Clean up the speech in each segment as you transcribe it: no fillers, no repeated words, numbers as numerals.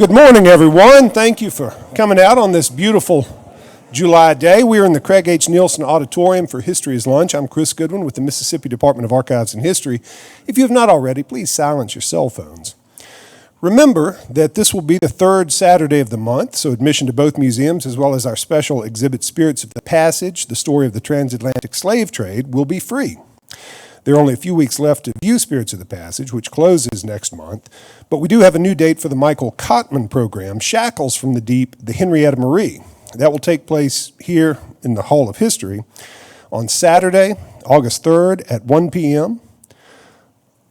Good morning, everyone. Thank you for coming out on this beautiful July day. We are in the Craig H. Nielsen Auditorium for History is Lunch. I'm Chris Goodwin with the Mississippi Department of Archives and History. If you have not already, please silence your cell phones. Remember that this will be the third Saturday of the month, so admission to both museums, as well as our special exhibit Spirits of the Passage, the story of the transatlantic slave trade, will be free. There are only a few weeks left to view Spirits of the Passage, which closes next month, but we do have a new date for the Michael Cottman program, Shackles from the Deep, the Henrietta Marie. That will take place here in the Hall of History on Saturday, August 3rd at 1 p.m.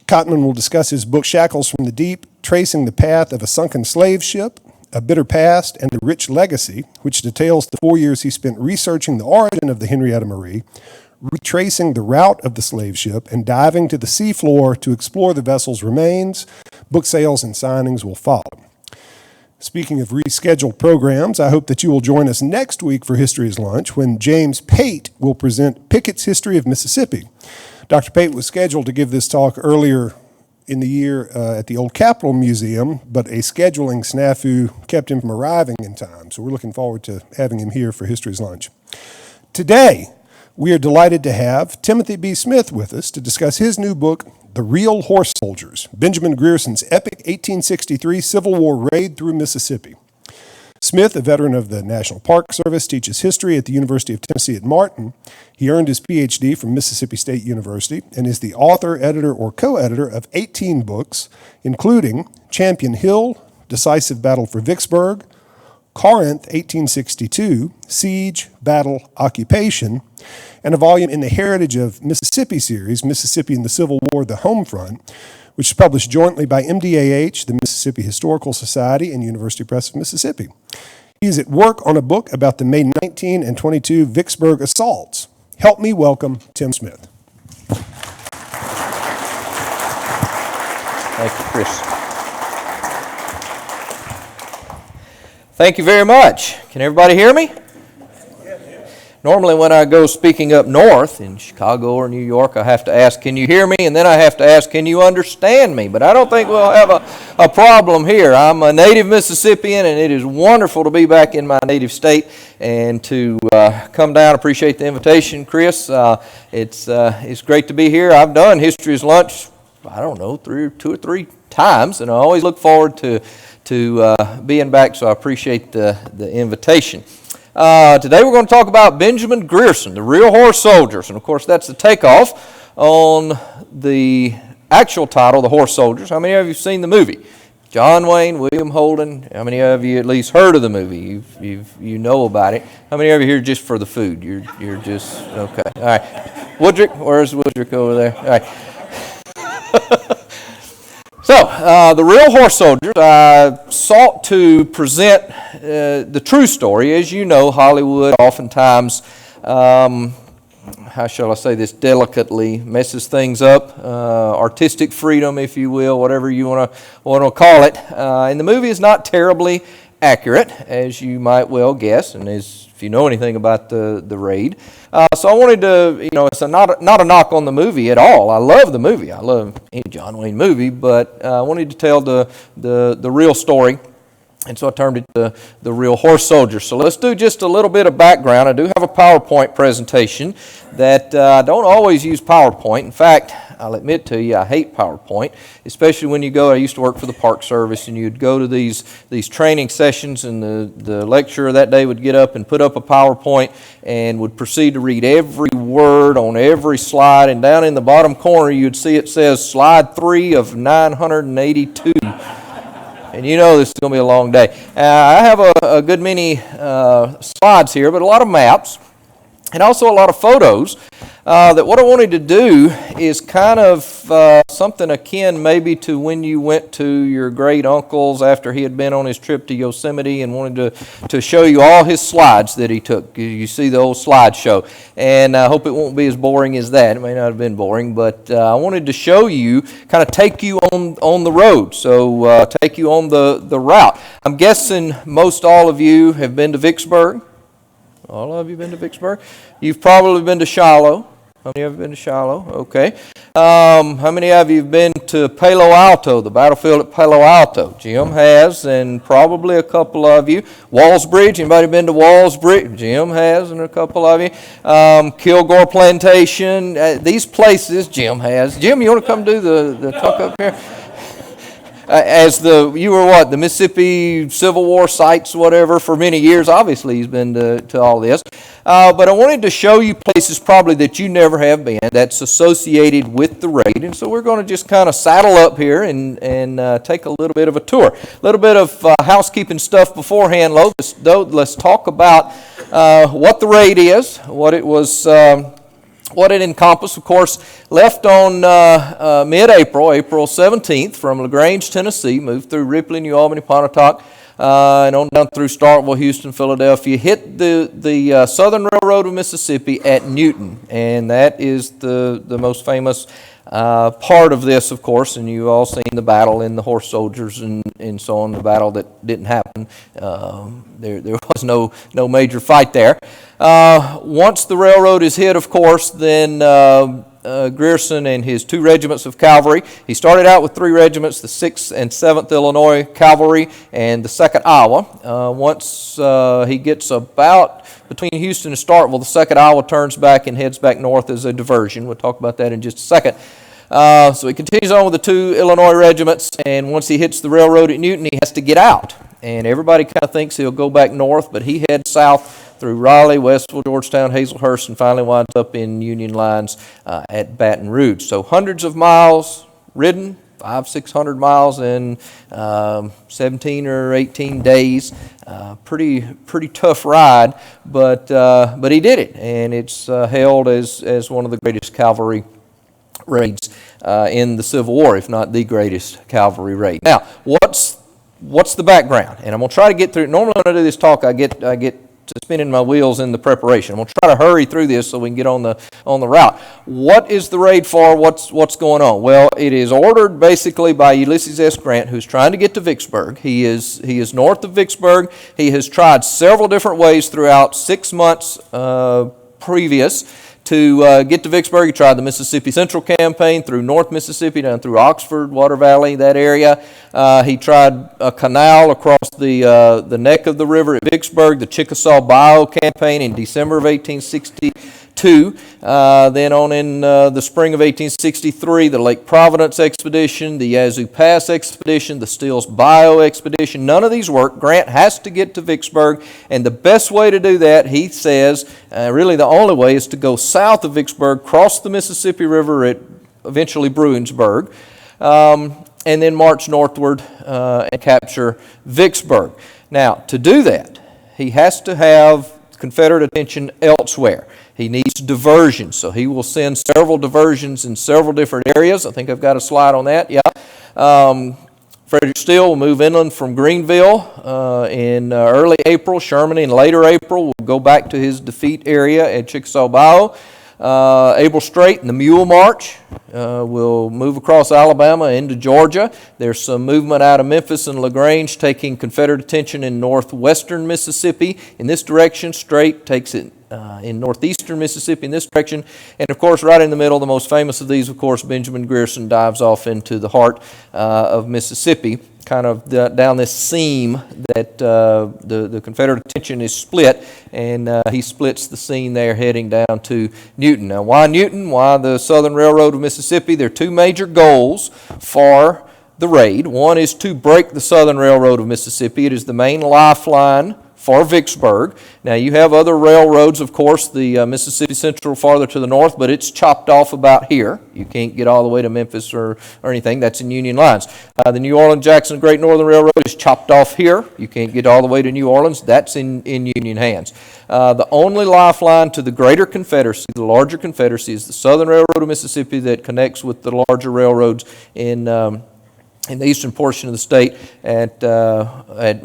Cottman will discuss his book, Shackles from the Deep, tracing the path of a sunken slave ship, a bitter past, and a rich legacy, which details the 4 years he spent researching the origin of the Henrietta Marie, retracing the route of the slave ship, and diving to the seafloor to explore the vessel's remains. Book sales and signings will follow. Speaking of rescheduled programs, I hope that you will join us next week for History's Lunch when James Pate will present Pickett's History of Mississippi. Dr. Pate was scheduled to give this talk earlier in the year at the Old Capitol Museum, but a scheduling snafu kept him from arriving in time. So we're looking forward to having him here for History's Lunch. Today, we are delighted to have Timothy B. Smith with us to discuss his new book, The Real Horse Soldiers, Benjamin Grierson's epic 1863 Civil War raid through Mississippi. Smith, a veteran of the National Park Service, teaches history at the University of Tennessee at Martin. He earned his Ph.D. from Mississippi State University and is the author, editor, or co-editor of 18 books, including Champion Hill, Decisive Battle for Vicksburg, Corinth, 1862, Siege, Battle, Occupation, and a volume in the Heritage of Mississippi series, Mississippi in the Civil War, The Home Front, which is published jointly by MDAH, the Mississippi Historical Society, and University Press of Mississippi. He is at work on a book about the May 19 and 22 Vicksburg assaults. Help me welcome Tim Smith. Thank you, Chris. Thank you very much. Can everybody hear me? Normally when I go speaking up north in Chicago or New York, I have to ask, can you hear me? And then I have to ask, can you understand me? But I don't think we'll have a problem here. I'm a native Mississippian, and it is wonderful to be back in my native state and to come down. Appreciate the invitation, Chris. It's great to be here. I've done History's Lunch, I don't know, two or three times, and I always look forward to being back, so I appreciate the invitation. Today we're going to talk about Benjamin Grierson, the Real Horse Soldiers, and of course that's the takeoff on the actual title, The Horse Soldiers. How many of you have seen the movie? John Wayne, William Holden. How many of you at least heard of the movie? You know about it. How many of you here just for the food? You're just okay. All right, Woodrick, where's Woodrick over there? All right. So, the Real Horse Soldiers, I sought to present the true story. As you know, Hollywood oftentimes, how shall I say this delicately, messes things up. Artistic freedom, if you will, whatever you want to call it. And the movie is not terribly accurate, as you might well guess, and as if you know anything about the raid. So I wanted to, it's not a knock on the movie at all. I love the movie. I love any John Wayne movie, but I wanted to tell the real story, and so I termed it the Real Horse Soldiers. So let's do just a little bit of background. I do have a PowerPoint presentation that I don't always use PowerPoint. In fact, I'll admit to you, I hate PowerPoint, especially when you go, I used to work for the Park Service, and you'd go to these training sessions, and the lecturer that day would get up and put up a PowerPoint and would proceed to read every word on every slide, and down in the bottom corner you'd see it says slide 3 of 982. And you know this is going to be a long day. I have a good many slides here, but a lot of maps, and also a lot of photos. That what I wanted to do is kind of something akin maybe to when you went to your great uncle's after he had been on his trip to Yosemite and wanted to show you all his slides that he took. You see the old slideshow, and I hope it won't be as boring as that. It may not have been boring, but I wanted to show you, kind of take you on the road, so take you on the route. I'm guessing most all of you have been to Vicksburg. All of you been to Vicksburg? You've probably been to Shiloh. How many of you have been to Shiloh? Okay. How many of you have been to Palo Alto, the battlefield at Palo Alto? Jim has, and probably a couple of you. Walls Bridge, anybody been to Walls Bridge? Jim has, and a couple of you. Kilgore Plantation, these places Jim has. Jim, you want to come do the talk up here? You were what, the Mississippi Civil War sites, whatever, for many years. Obviously, he's been to all this. But I wanted to show you places probably that you never have been that's associated with the raid. And so we're going to just kind of saddle up here and take a little bit of a tour. A little bit of housekeeping stuff beforehand, though. Let's talk about what the raid is, what it was. What it encompassed, of course, left on mid-April, April 17th, from LaGrange, Tennessee, moved through Ripley, New Albany, Pontotoc, and on down through Starkville, Houston, Philadelphia, hit the Southern Railroad of Mississippi at Newton, and that is the most famous part of this, of course, and you've all seen the battle in the horse soldiers and so on, the battle that didn't happen. There was no major fight there. Once the railroad is hit, of course, then Grierson and his 2 regiments of cavalry. He started out with 3 regiments, the 6th and 7th Illinois Cavalry and the 2nd Iowa. Once he gets about between Houston and Starkville, the 2nd Iowa turns back and heads back north as a diversion. We'll talk about that in just a second. So he continues on with the 2 Illinois regiments, and once he hits the railroad at Newton, he has to get out. And everybody kind of thinks he'll go back north, but he heads south through Raleigh, Westville, Georgetown, Hazlehurst, and finally winds up in Union lines at Baton Rouge. So hundreds of miles ridden, 500-600 miles in 17 or 18 days. Pretty tough ride, but he did it, and it's hailed as one of the greatest cavalry raids in the Civil War, if not the greatest cavalry raid. Now, what's the background? And I'm going to try to get through. Normally when I do this talk, I get to spinning my wheels in the preparation. I'm going to try to hurry through this so we can get on the route. What is the raid for? What's going on? Well, it is ordered basically by Ulysses S. Grant, who's trying to get to Vicksburg. He is north of Vicksburg. He has tried several different ways throughout 6 months previous to get to Vicksburg. He tried the Mississippi Central Campaign through North Mississippi, down through Oxford, Water Valley, that area. He tried a canal across the neck of the river at Vicksburg, the Chickasaw Bayou Campaign in December of 1862. Then on in the spring of 1863, the Lake Providence Expedition, the Yazoo Pass Expedition, the Stills Bayou Expedition. None of these work. Grant has to get to Vicksburg, and the best way to do that, he says, really the only way, is to go south of Vicksburg, cross the Mississippi River at eventually Bruinsburg, and then march northward and capture Vicksburg. Now, to do that, he has to have Confederate attention elsewhere. He needs diversions, so he will send several diversions in several different areas. I think I've got a slide on that, yeah. Frederick Steele will move inland from Greenville in early April. Sherman in later April will go back to his defeat area at Chickasaw Bayou. Able Strait and the Mule March will move across Alabama into Georgia. There's some movement out of Memphis and LaGrange taking Confederate attention in northwestern Mississippi in this direction. Strait takes it in northeastern Mississippi in this direction. And of course, right in the middle, the most famous of these, of course, Benjamin Grierson dives off into the heart of Mississippi, kind of down this seam that the Confederate attention is split, and he splits the seam there heading down to Newton. Now, why Newton? Why the Southern Railroad of Mississippi? There are 2 major goals for the raid. One is to break the Southern Railroad of Mississippi. It is the main lifeline for Vicksburg. Now, you have other railroads, of course, the Mississippi Central farther to the north, but it's chopped off about here. You can't get all the way to Memphis or anything. That's in Union lines. The New Orleans-Jackson Great Northern Railroad is chopped off here. You can't get all the way to New Orleans. That's in Union hands. The only lifeline to the greater Confederacy, the larger Confederacy, is the Southern Railroad of Mississippi that connects with the larger railroads in the eastern portion of the state at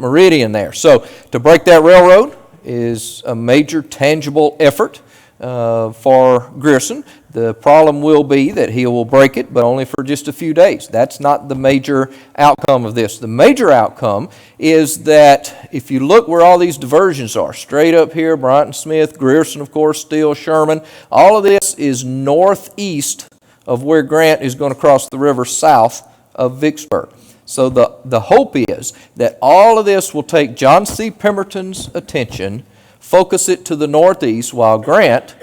Meridian there. So to break that railroad is a major tangible effort for Grierson. The problem will be that he will break it, but only for just a few days. That's not the major outcome of this. The major outcome is that if you look where all these diversions are, straight up here, Bryant and Smith, Grierson, of course, Steele, Sherman, all of this is northeast of where Grant is going to cross the river south of Vicksburg. So the hope is that all of this will take John C. Pemberton's attention, focus it to the northeast, while Grant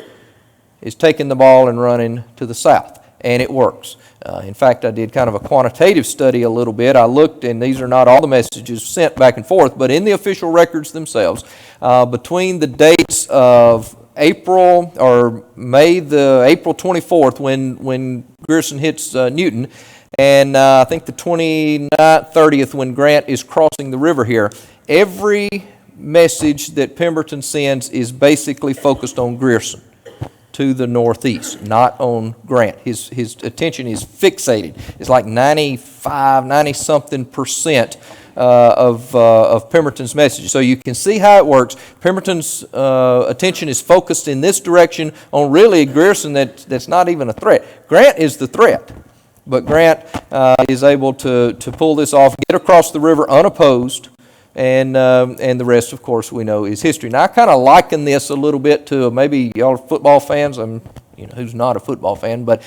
is taking the ball and running to the south. And it works. In fact, I did kind of a quantitative study a little bit. I looked, and these are not all the messages sent back and forth, but in the official records themselves, between the dates of April or April 24th when Grierson hits Newton, and I think the 29th, 30th when Grant is crossing the river here, every message that Pemberton sends is basically focused on Grierson to the northeast, not on Grant. His attention is fixated. It's like 90-something% of Pemberton's message. So you can see how it works. Pemberton's attention is focused in this direction on really Grierson that's not even a threat. Grant is the threat. But Grant is able to pull this off, get across the river unopposed, and the rest, of course, we know is history. Now, I kind of liken this a little bit to maybe y'all are football fans. Who's not a football fan, but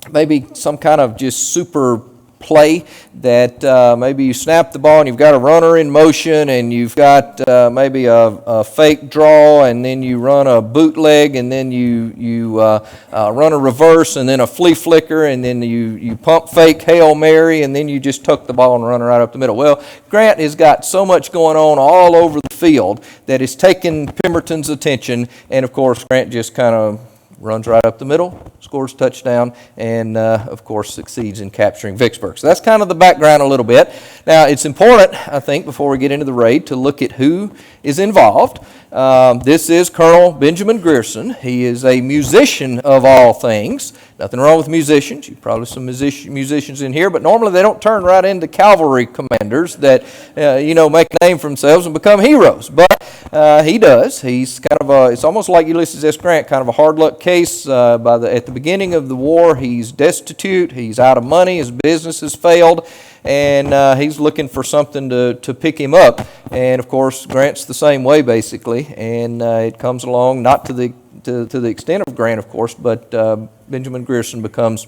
maybe some kind of just super play that maybe you snap the ball and you've got a runner in motion and you've got maybe a fake draw, and then you run a bootleg, and then you run a reverse, and then a flea flicker, and then you pump fake Hail Mary, and then you just tuck the ball and run right up the middle. Well, Grant has got so much going on all over the field that is taking Pemberton's attention, and of course Grant just kind of runs right up the middle, scores a touchdown, and of course succeeds in capturing Vicksburg. So that's kind of the background a little bit. Now it's important, I think, before we get into the raid, to look at who is involved. This is Colonel Benjamin Grierson. He is a musician of all things. Nothing wrong with musicians. You probably some musicians in here, but normally they don't turn right into cavalry commanders that make a name for themselves and become heroes. But he does. He's kind of it's almost like Ulysses S. Grant, kind of a hard luck case. At the beginning of the war, he's destitute. He's out of money. His business has failed, and he's looking for something to pick him up. And of course, Grant's the same way basically, and it comes along not to the extent of Grant, of course, but Benjamin Grierson becomes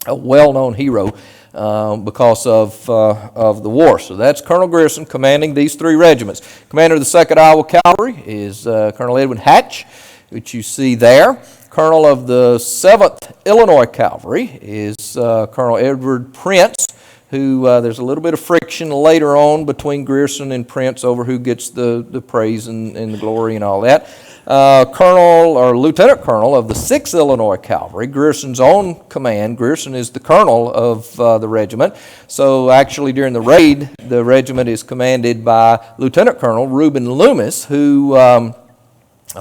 a well-known hero because of the war. So that's Colonel Grierson commanding these three regiments. Commander of the 2nd Iowa Cavalry is Colonel Edwin Hatch, which you see there. Colonel of the 7th Illinois Cavalry is Colonel Edward Prince, who there's a little bit of friction later on between Grierson and Prince over who gets the praise and the glory and all that. Colonel or Lieutenant Colonel of the 6th Illinois Cavalry, Grierson's own command. Grierson is the colonel of the regiment. So actually during the raid, the regiment is commanded by Lieutenant Colonel Reuben Loomis, who, I'll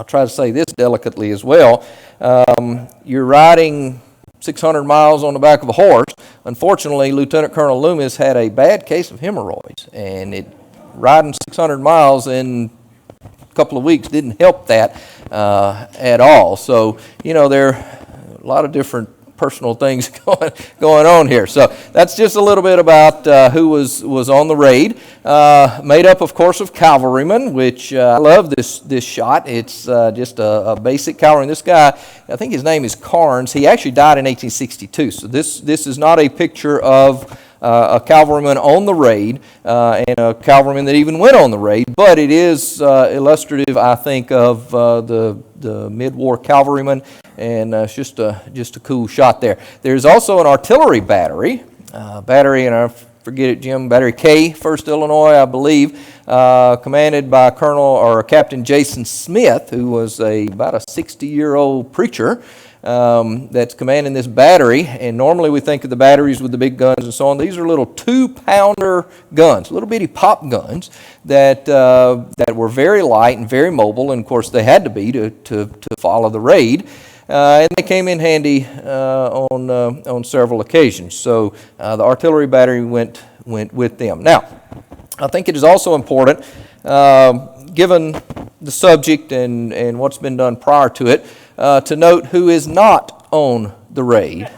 try to say this delicately as well, you're riding 600 miles on the back of a horse. Unfortunately, Lieutenant Colonel Loomis had a bad case of hemorrhoids, and riding 600 miles in a couple of weeks didn't help that at all. So, there are a lot of different personal things going on here. So that's just a little bit about who was on the raid. Made up, of course, of cavalrymen, which I love this shot. It's just a basic cavalry. This guy, I think his name is Carnes. He actually died in 1862. So this is not a picture of a cavalryman on the raid and a cavalryman that even went on the raid, but it is illustrative, I think, of the mid-war cavalryman, and it's just a cool shot there. There's also an artillery battery, and I forget it, Jim, Battery K, 1st Illinois, I believe, commanded by Captain Jason Smith, who was about a 60-year-old preacher. That's commanding this battery, and normally we think of the batteries with the big guns and so on. These are little 2-pounder guns, little bitty pop guns that were very light and very mobile, and of course they had to be to follow the raid. And they came in handy on several occasions. So the artillery battery went with them. Now, I think it is also important, given the subject and what's been done prior to it, to note who is not on the raid.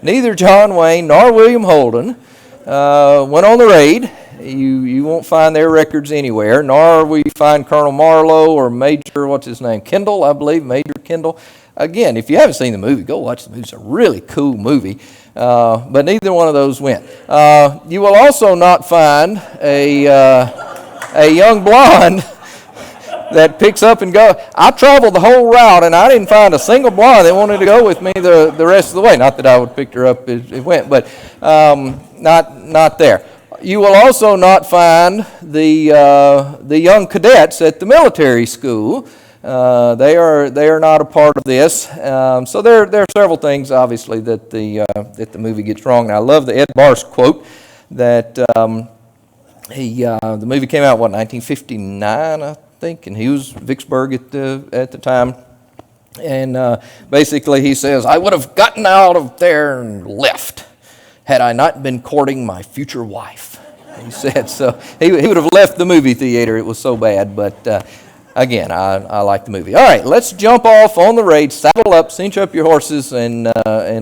Neither John Wayne nor William Holden went on the raid. You won't find their records anywhere, nor will you find Colonel Marlowe or Major, what's his name, Kendall, I believe, Major Kendall. Again, if you haven't seen the movie, go watch the movie. It's a really cool movie, but neither one of those went. You will also not find a young blonde that picks up and goes. I traveled the whole route, and I didn't find a single blonde that wanted to go with me the rest of the way. Not that I would pick her up as it went, but not there. You will also not find the young cadets at the military school. They are not a part of this. So there are several things, obviously, that the movie gets wrong. And I love the Ed Barse quote that the movie came out, 1959, I think, and he was Vicksburg at the time. And basically he says, "I would have gotten out of there and left had I not been courting my future wife," he said. So he would have left the movie theater. It was so bad. But again, I like the movie. All right, let's jump off on the raid, saddle up, cinch up your horses, and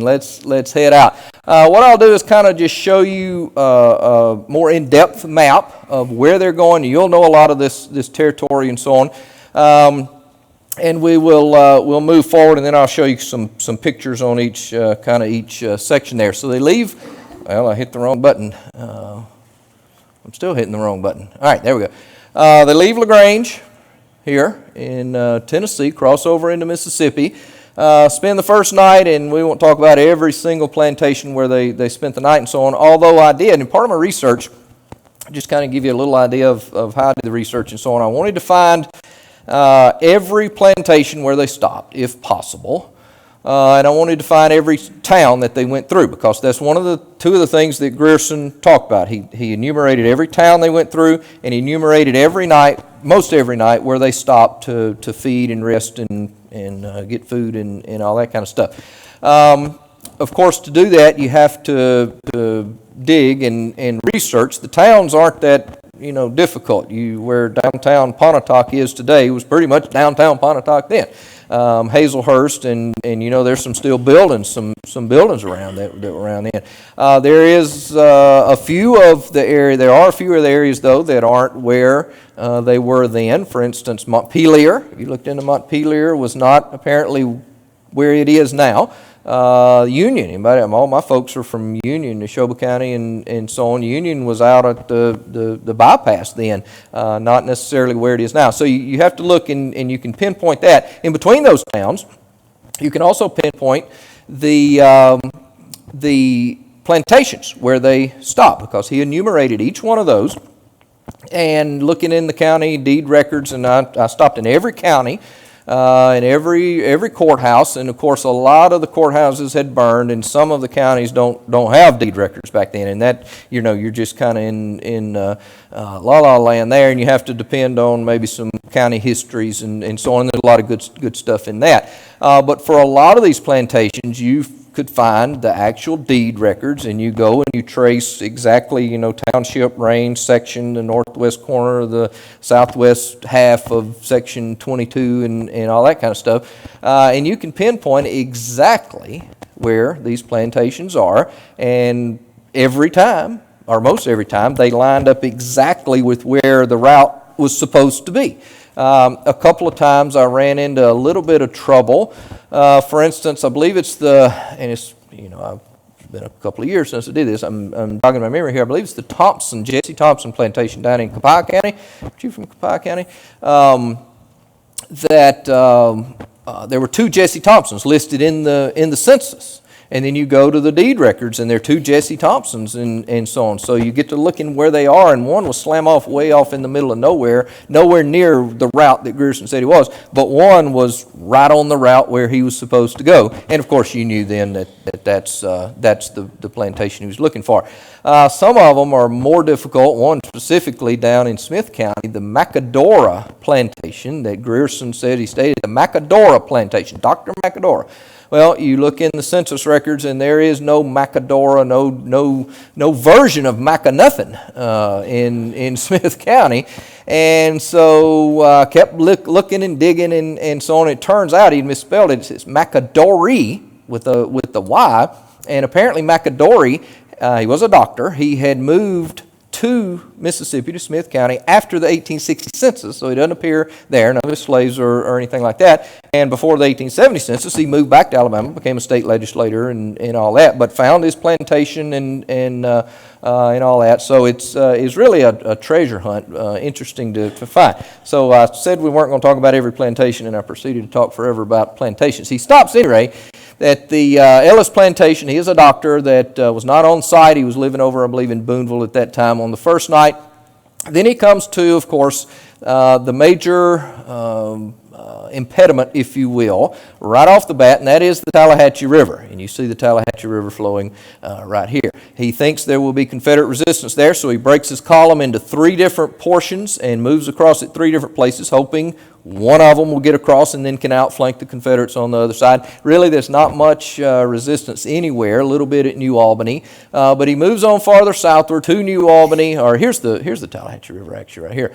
let's head out. What I'll do is kind of just show you a more in-depth map of where they're going. You'll know a lot of this territory and so on. And we'll move forward, and then I'll show you some pictures on each section there. So they leave. Well, I hit the wrong button. I'm still hitting the wrong button. All right, there we go. They leave LaGrange here in Tennessee, cross over into Mississippi, spend the first night, and we won't talk about every single plantation where they spent the night and so on, although I did, and part of my research, just kind of give you a little idea of how I did the research and so on. I wanted to find every plantation where they stopped, if possible. And I wanted to find every town that they went through, because that's two of the things that Grierson talked about. He enumerated every town they went through, and he enumerated most every night where they stopped to feed and rest and get food and all that kind of stuff. Of course, to do that, you have to dig and research. The towns aren't that difficult. Where downtown Pontotoc is today was pretty much downtown Pontotoc then. Hazlehurst, and there's some still buildings, some buildings around that were around then. There is a few of the area. There are a few of the areas though that aren't where they were then. For instance, Montpelier. If you looked into Montpelier, was not apparently where it is now. Union. All my folks are from Union, Neshoba County, and so on. Union was out at the bypass then, not necessarily where it is now. So you have to look, and you can pinpoint that. In between those towns, you can also pinpoint the plantations where they stopped, because he enumerated each one of those. And looking in the county deed records, and I stopped in every county, in every courthouse, and of course a lot of the courthouses had burned, and some of the counties don't have deed records back then, and that you're just kind of in la land there, and you have to depend on maybe some county histories and so on. There's a lot of good stuff in that, but for a lot of these plantations, you could find the actual deed records, and you go and you trace exactly, township, range, section, the northwest corner, the southwest half of section 22, and all that kind of stuff. And you can pinpoint exactly where these plantations are, and every time, or most every time, they lined up exactly with where the route was supposed to be. A couple of times I ran into a little bit of trouble. For instance, I believe it's it's been a couple of years since I did this. I'm jogging my memory here. I believe it's the Jesse Thompson plantation down in Copiah County. Aren't you from Copiah County? There were two Jesse Thompsons listed in the census. And then you go to the deed records, and there are two Jesse Thompsons and so on. So you get to looking where they are, and one was slam off way off in the middle of nowhere near the route that Grierson said he was, but one was right on the route where he was supposed to go. And of course you knew then that's the plantation he was looking for. Some of them are more difficult. One specifically down in Smith County, the Macadora plantation that Grierson said he stayed at, the Macadora plantation, Dr. Macadora. Well, you look in the census records, and there is no Macadora, no version of Maca nothing in Smith County. And so kept looking and digging and so on. It turns out he'd misspelled it. It's Macadory with the Y. And apparently Macadory, he was a doctor. He had moved to Mississippi, to Smith County, after the 1860 census, so he doesn't appear there, none of his slaves or anything like that. And before the 1870 census, he moved back to Alabama, became a state legislator and all that, but found his plantation and all that. So it's really a treasure hunt, interesting to find. So I said we weren't going to talk about every plantation, and I proceeded to talk forever about plantations. He stops anyway at the Ellis Plantation. He is a doctor that was not on site. He was living over, I believe, in Boonville at that time on the first night. Then he comes to, of course, the major impediment, if you will, right off the bat, and that is the Tallahatchie River. And you see the Tallahatchie River flowing right here. He thinks there will be Confederate resistance there, so he breaks his column into 3 different portions and moves across at 3 different places, hoping one of them will get across and then can outflank the Confederates on the other side. Really, there's not much resistance anywhere, a little bit at New Albany, but he moves on farther southward to New Albany, or here's the Tallahatchie River actually right here.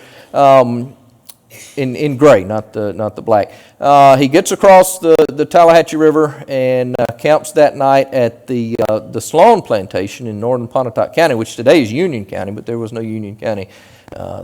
In gray, not the black. He gets across the Tallahatchie River and camps that night at the Sloane Plantation in northern Pontotoc County, which today is Union County, but there was no Union County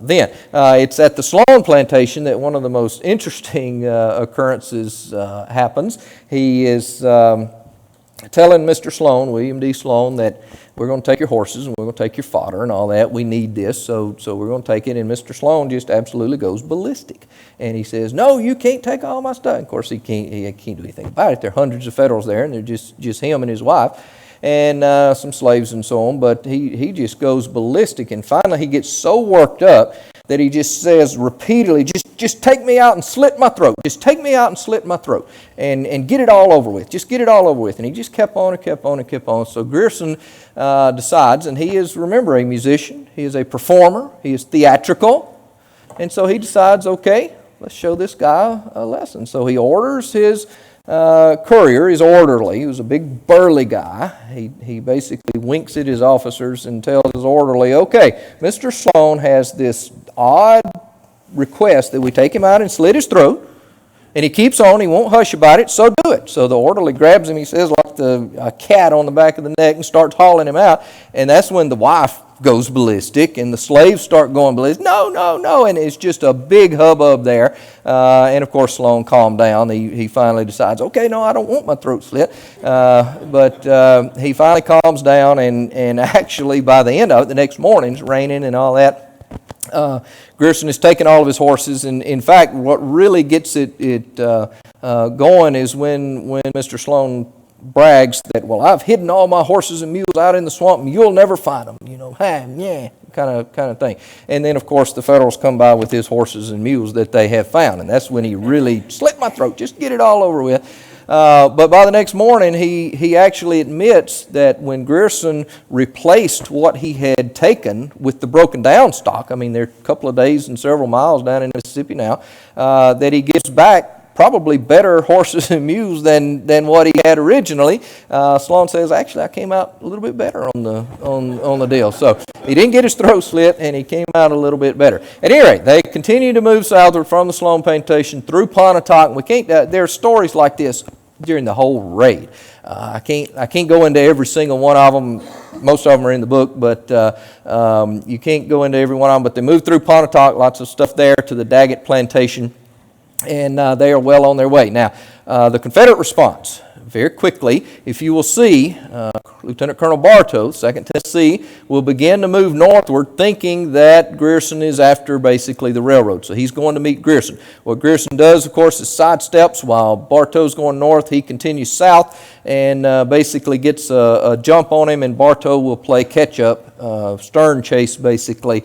then. It's at the Sloane Plantation that one of the most interesting occurrences happens. He is telling Mr. Sloane, William D. Sloane, that we're going to take your horses and we're going to take your fodder and all that. We need this, so we're going to take it. And Mr. Sloane just absolutely goes ballistic. And he says, no, you can't take all my stuff. Of course, he can't do anything about it. There are hundreds of Federals there, and they're just him and his wife and some slaves and so on. But he just goes ballistic. And finally, he gets so worked up that he just says repeatedly, just take me out and slit my throat. Just take me out and slit my throat and get it all over with. Just get it all over with. And he just kept on and kept on and kept on. So Grierson decides, and he is, remember, a musician. He is a performer. He is theatrical. And so he decides, okay, let's show this guy a lesson. So he orders his courier, his orderly, who's a big burly guy. He basically winks at his officers and tells his orderly, okay, Mr. Sloane has this odd request that we take him out and slit his throat, and he keeps on, he won't hush about it, so do it. So the orderly grabs him, he says, like a cat on the back of the neck, and starts hauling him out, and that's when the wife goes ballistic, and the slaves start going ballistic. No, no, no, and it's just a big hubbub there. And of course, Sloane calmed down. He finally decides, okay, no, I don't want my throat slit. But he finally calms down, and actually by the end of it, the next morning, it's raining and all that, Grierson has taken all of his horses, and in fact, what really gets it going is when Mr. Sloane brags that, well, I've hidden all my horses and mules out in the swamp, and you'll never find them, yeah, kind of thing. And then, of course, the Federals come by with his horses and mules that they have found, and that's when he really slit my throat, just get it all over with. But by the next morning, he actually admits that when Grierson replaced what he had taken with the broken down stock, I mean, they're a couple of days and several miles down in Mississippi now, that he gives back probably better horses and mules than what he had originally. Sloane says, actually, I came out a little bit better on the deal. So he didn't get his throat slit, and he came out a little bit better. At any rate, they continue to move southward from the Sloane Plantation through Pontotoc. And there are stories like this during the whole raid. I can't go into every single one of them. Most of them are in the book, but you can't go into every one of them. But they move through Pontotoc, lots of stuff there, to the Daggett Plantation, and they are well on their way. Now, the Confederate response, very quickly, if you will see, Lieutenant Colonel Bartow, 2nd Tennessee, will begin to move northward, thinking that Grierson is after basically the railroad. So he's going to meet Grierson. What Grierson does, of course, is sidesteps. While Bartow's going north, he continues south and basically gets a jump on him, and Bartow will play catch-up, stern chase basically,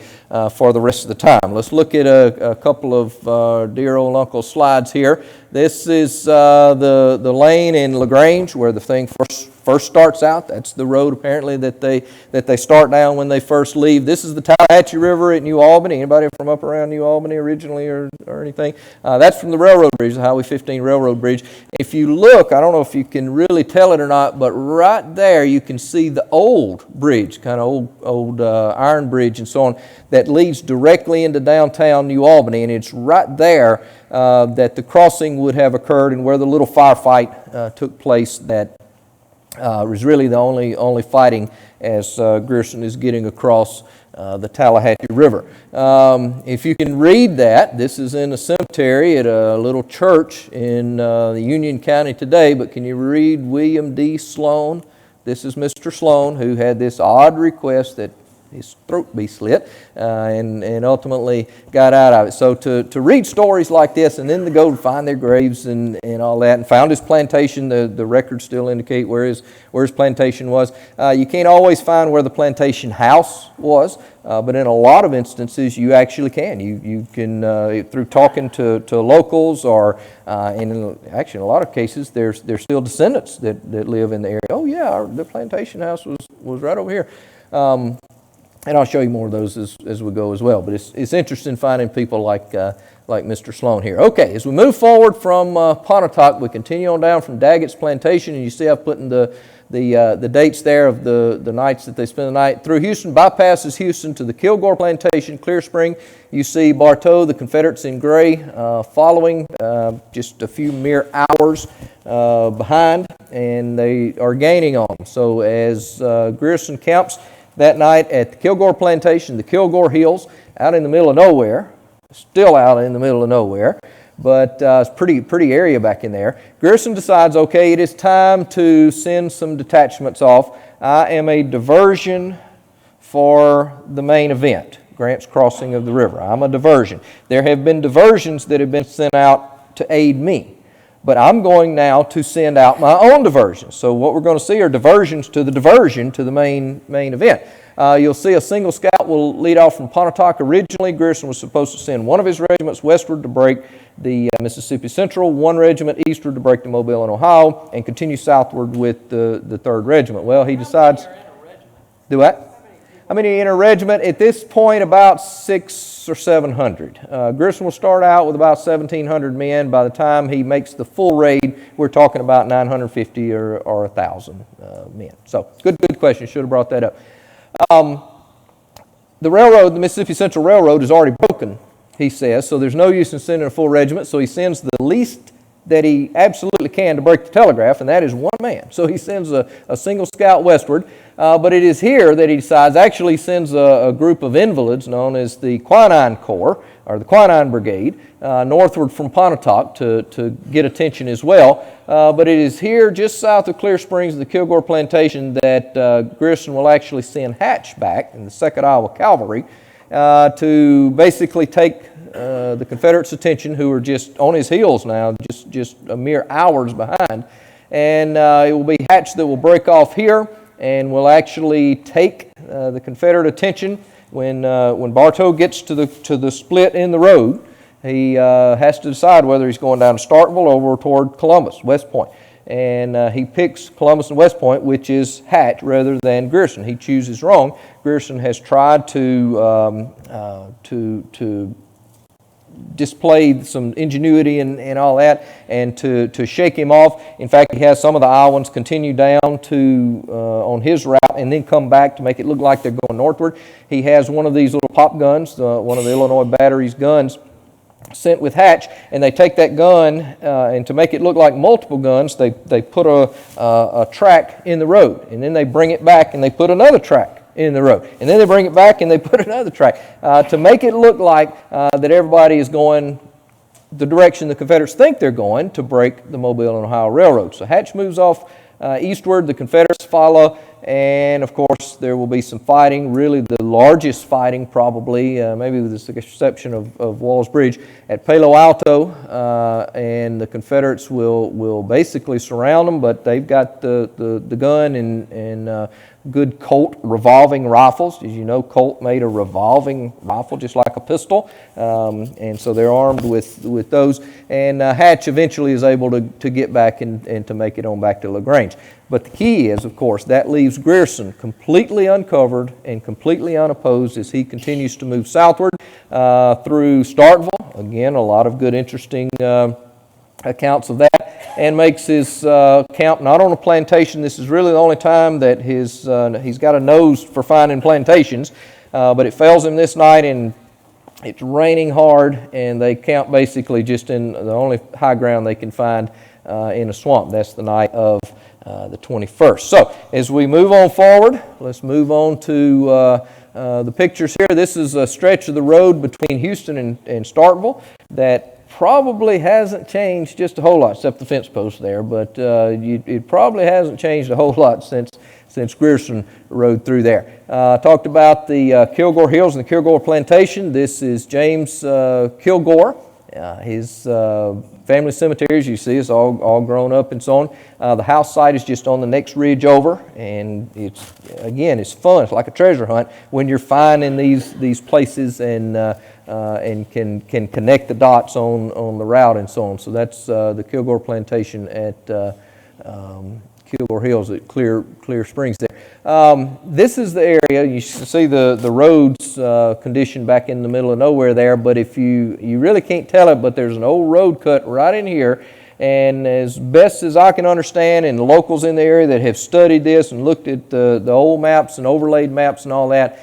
for the rest of the time. Let's look at a couple of dear old Uncle's slides here. This is the lane in LaGrange where the thing first first starts out. That's the road apparently that they start down when they first leave. This is the Tallahatchie River at New Albany. Anybody from up around New Albany originally or anything? That's from the railroad bridge, the Highway 15 railroad bridge. If you look, I don't know if you can really tell it or not, but right there you can see the old bridge, kind of old iron bridge and so on, that leads directly into downtown New Albany, and it's right there that the crossing would have occurred and where the little firefight took place. That was really the only fighting as Grierson is getting across the Tallahatchie River. If you can read that, this is in a cemetery at a little church in the Union County today, but can you read William D. Sloane? This is Mr. Sloane, who had this odd request that his throat be slit, and ultimately got out of it. So to read stories like this, and then to go and find their graves and all that, and found his plantation. The records still indicate where his plantation was. You can't always find where the plantation house was, but in a lot of instances you actually can. You can through talking to locals, or actually in a lot of cases there's still descendants that live in the area. Oh yeah, the plantation house was right over here. And I'll show you more of those as we go as well. But it's interesting finding people like Mr. Sloane here. Okay, as we move forward from Pontotoc, we continue on down from Daggett's plantation, and you see I've put in the dates there of the nights that they spend the night. Through Houston, bypasses Houston to the Kilgore Plantation, Clear Spring. You see Bartow, the Confederates in gray, following just a few mere hours behind, and they are gaining on them. So as Grierson camps that night at the Kilgore Plantation, the Kilgore Hills, out in the middle of nowhere, still out in the middle of nowhere, but it's pretty area back in there. Grierson decides, okay, it is time to send some detachments off. I am a diversion for the main event, Grant's crossing of the river. I'm a diversion. There have been diversions that have been sent out to aid me, but I'm going now to send out my own diversions. So what we're going to see are diversions to the diversion to the main event. You'll see a single scout will lead off from Pontotoc. Originally, Grierson was supposed to send one of his regiments westward to break the Mississippi Central, one regiment eastward to break the Mobile and Ohio, and continue southward with the 3rd Regiment. Well, he decides... Do what? How many in a regiment? At this point, about 600 or 700. Grierson will start out with about 1,700 men. By the time he makes the full raid, we're talking about 950 or 1,000 men. So, good question. Should have brought that up. The railroad, the Mississippi Central Railroad, is already broken, he says, so there's no use in sending a full regiment, so he sends the least that he absolutely can to break the telegraph, and that is one man. So he sends a single scout westward, but it is here that he decides, actually sends a group of invalids known as the Quinine Corps, or the Quinine Brigade, northward from Pontotoc to get attention as well. But it is here, just south of Clear Springs, the Kilgore Plantation, that Grierson will actually send Hatch back in the 2nd Iowa Cavalry to basically take the Confederates' attention, who are just on his heels now, just a mere hours behind. And it will be Hatch that will break off here and will actually take the Confederate attention when Bartow gets to the split in the road. He has to decide whether he's going down to Starkville or over toward Columbus, West Point. And he picks Columbus and West Point, which is Hatch, rather than Grierson. He chooses wrong. Grierson has tried to display some ingenuity and all that, and to shake him off. In fact, he has some of the Iowans continue down to on his route and then come back to make it look like they're going northward. He has one of these little pop guns, one of the Illinois Battery's guns, sent with Hatch, and they take that gun and to make it look like multiple guns, they put a track in the road, and then they bring it back and they put another track in the road, and then they bring it back and they put another track to make it look like that everybody is going the direction the Confederates think they're going to break the Mobile and Ohio Railroad. So Hatch moves off eastward, the Confederates follow, and of course there will be some fighting, really the largest fighting probably, maybe with the exception of Walls Bridge, at Palo Alto, and the Confederates will basically surround them, but they've got the gun and good Colt revolving rifles. As you know, Colt made a revolving rifle just like a pistol, and so they're armed with those. And Hatch eventually is able to get back and to make it on back to LaGrange. But the key is, of course, that leaves Grierson completely uncovered and completely unopposed as he continues to move southward through Starkville. Again, a lot of good, interesting accounts of that, and makes his camp not on a plantation. This is really the only time that he's got a nose for finding plantations, but it fails him this night, and it's raining hard, and they camp basically just in the only high ground they can find in a swamp. That's the night of the 21st. So as we move on forward, let's move on to the pictures here. This is a stretch of the road between Houston and Starkville that probably hasn't changed just a whole lot, except the fence post there, but it probably hasn't changed a whole lot since Grierson rode through there. Talked about the Kilgore Hills and the Kilgore Plantation. This is James Kilgore. His family cemetery, as you see, is all grown up and so on. The house site is just on the next ridge over, and it's fun. It's like a treasure hunt when you're finding these places and can connect the dots on the route and so on. So that's the Kilgore Plantation at Kilgore Hills at Clear Springs there. This is the area. You see the roads condition back in the middle of nowhere there, but if you really can't tell it, but there's an old road cut right in here, and as best as I can understand, and the locals in the area that have studied this and looked at the old maps and overlaid maps and all that,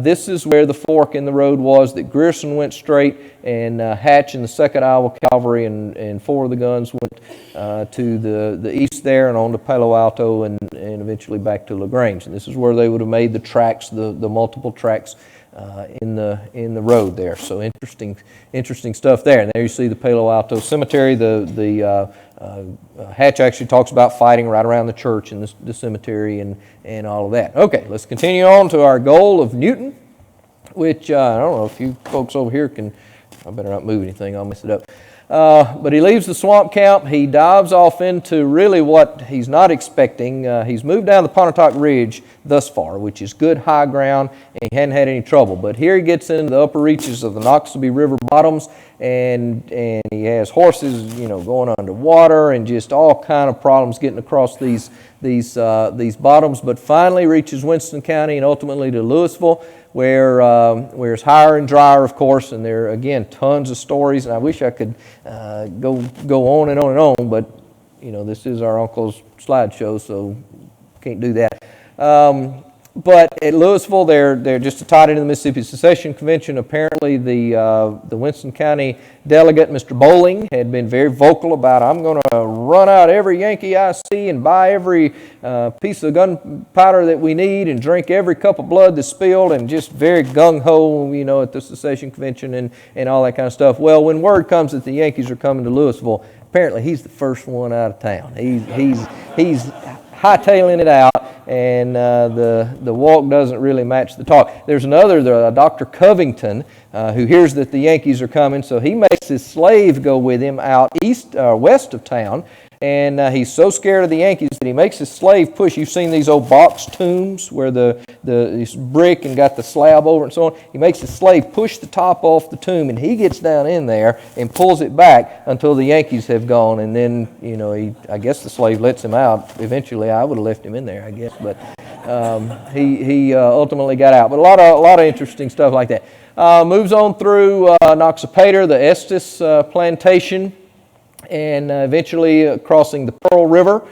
this is where the fork in the road was that Grierson went straight, and Hatch and the 2nd Iowa Cavalry and 4 of the guns went to the east there and on to Palo Alto and eventually back to LaGrange. And this is where they would have made the tracks, the multiple tracks in the road there. So interesting stuff there. And there you see the Palo Alto Cemetery. The Hatch actually talks about fighting right around the church and the cemetery and all of that. Okay, let's continue on to our goal of Newton, which I don't know if you folks over here can. I better not move anything, I'll mess it up. But he leaves the swamp camp. He dives off into really what he's not expecting. He's moved down the Pontotoc Ridge thus far, which is good high ground, and he hadn't had any trouble. But here he gets into the upper reaches of the Noxubee River bottoms, and he has horses, going underwater, and just all kind of problems getting across these bottoms. But finally reaches Winston County and ultimately to Louisville, where it's higher and drier, of course, and there are, again, tons of stories, and I wish I could go on and on and on, but, this is our uncle's slideshow, so can't do that. But at Louisville, they're just tied into the Mississippi Secession Convention. Apparently, the Winston County delegate, Mr. Bowling, had been very vocal about, I'm going to run out every Yankee I see and buy every piece of gunpowder that we need and drink every cup of blood that's spilled, and just very gung-ho, at the Secession Convention and all that kind of stuff. Well, when word comes that the Yankees are coming to Louisville, apparently he's the first one out of town. He's hightailing it out, and the walk doesn't really match the talk. There's another, Dr. Covington, who hears that the Yankees are coming, so he makes his slave go with him out west of town, and he's so scared of the Yankees that he makes his slave push. You've seen these old box tombs where it's brick and got the slab over it and so on. He makes his slave push the top off the tomb, and he gets down in there and pulls it back until the Yankees have gone, and then, I guess the slave lets him out. Eventually, I would have left him in there, I guess, but he ultimately got out. But a lot of interesting stuff like that. Moves on through Noxapater, the Estes Plantation, and eventually crossing the Pearl River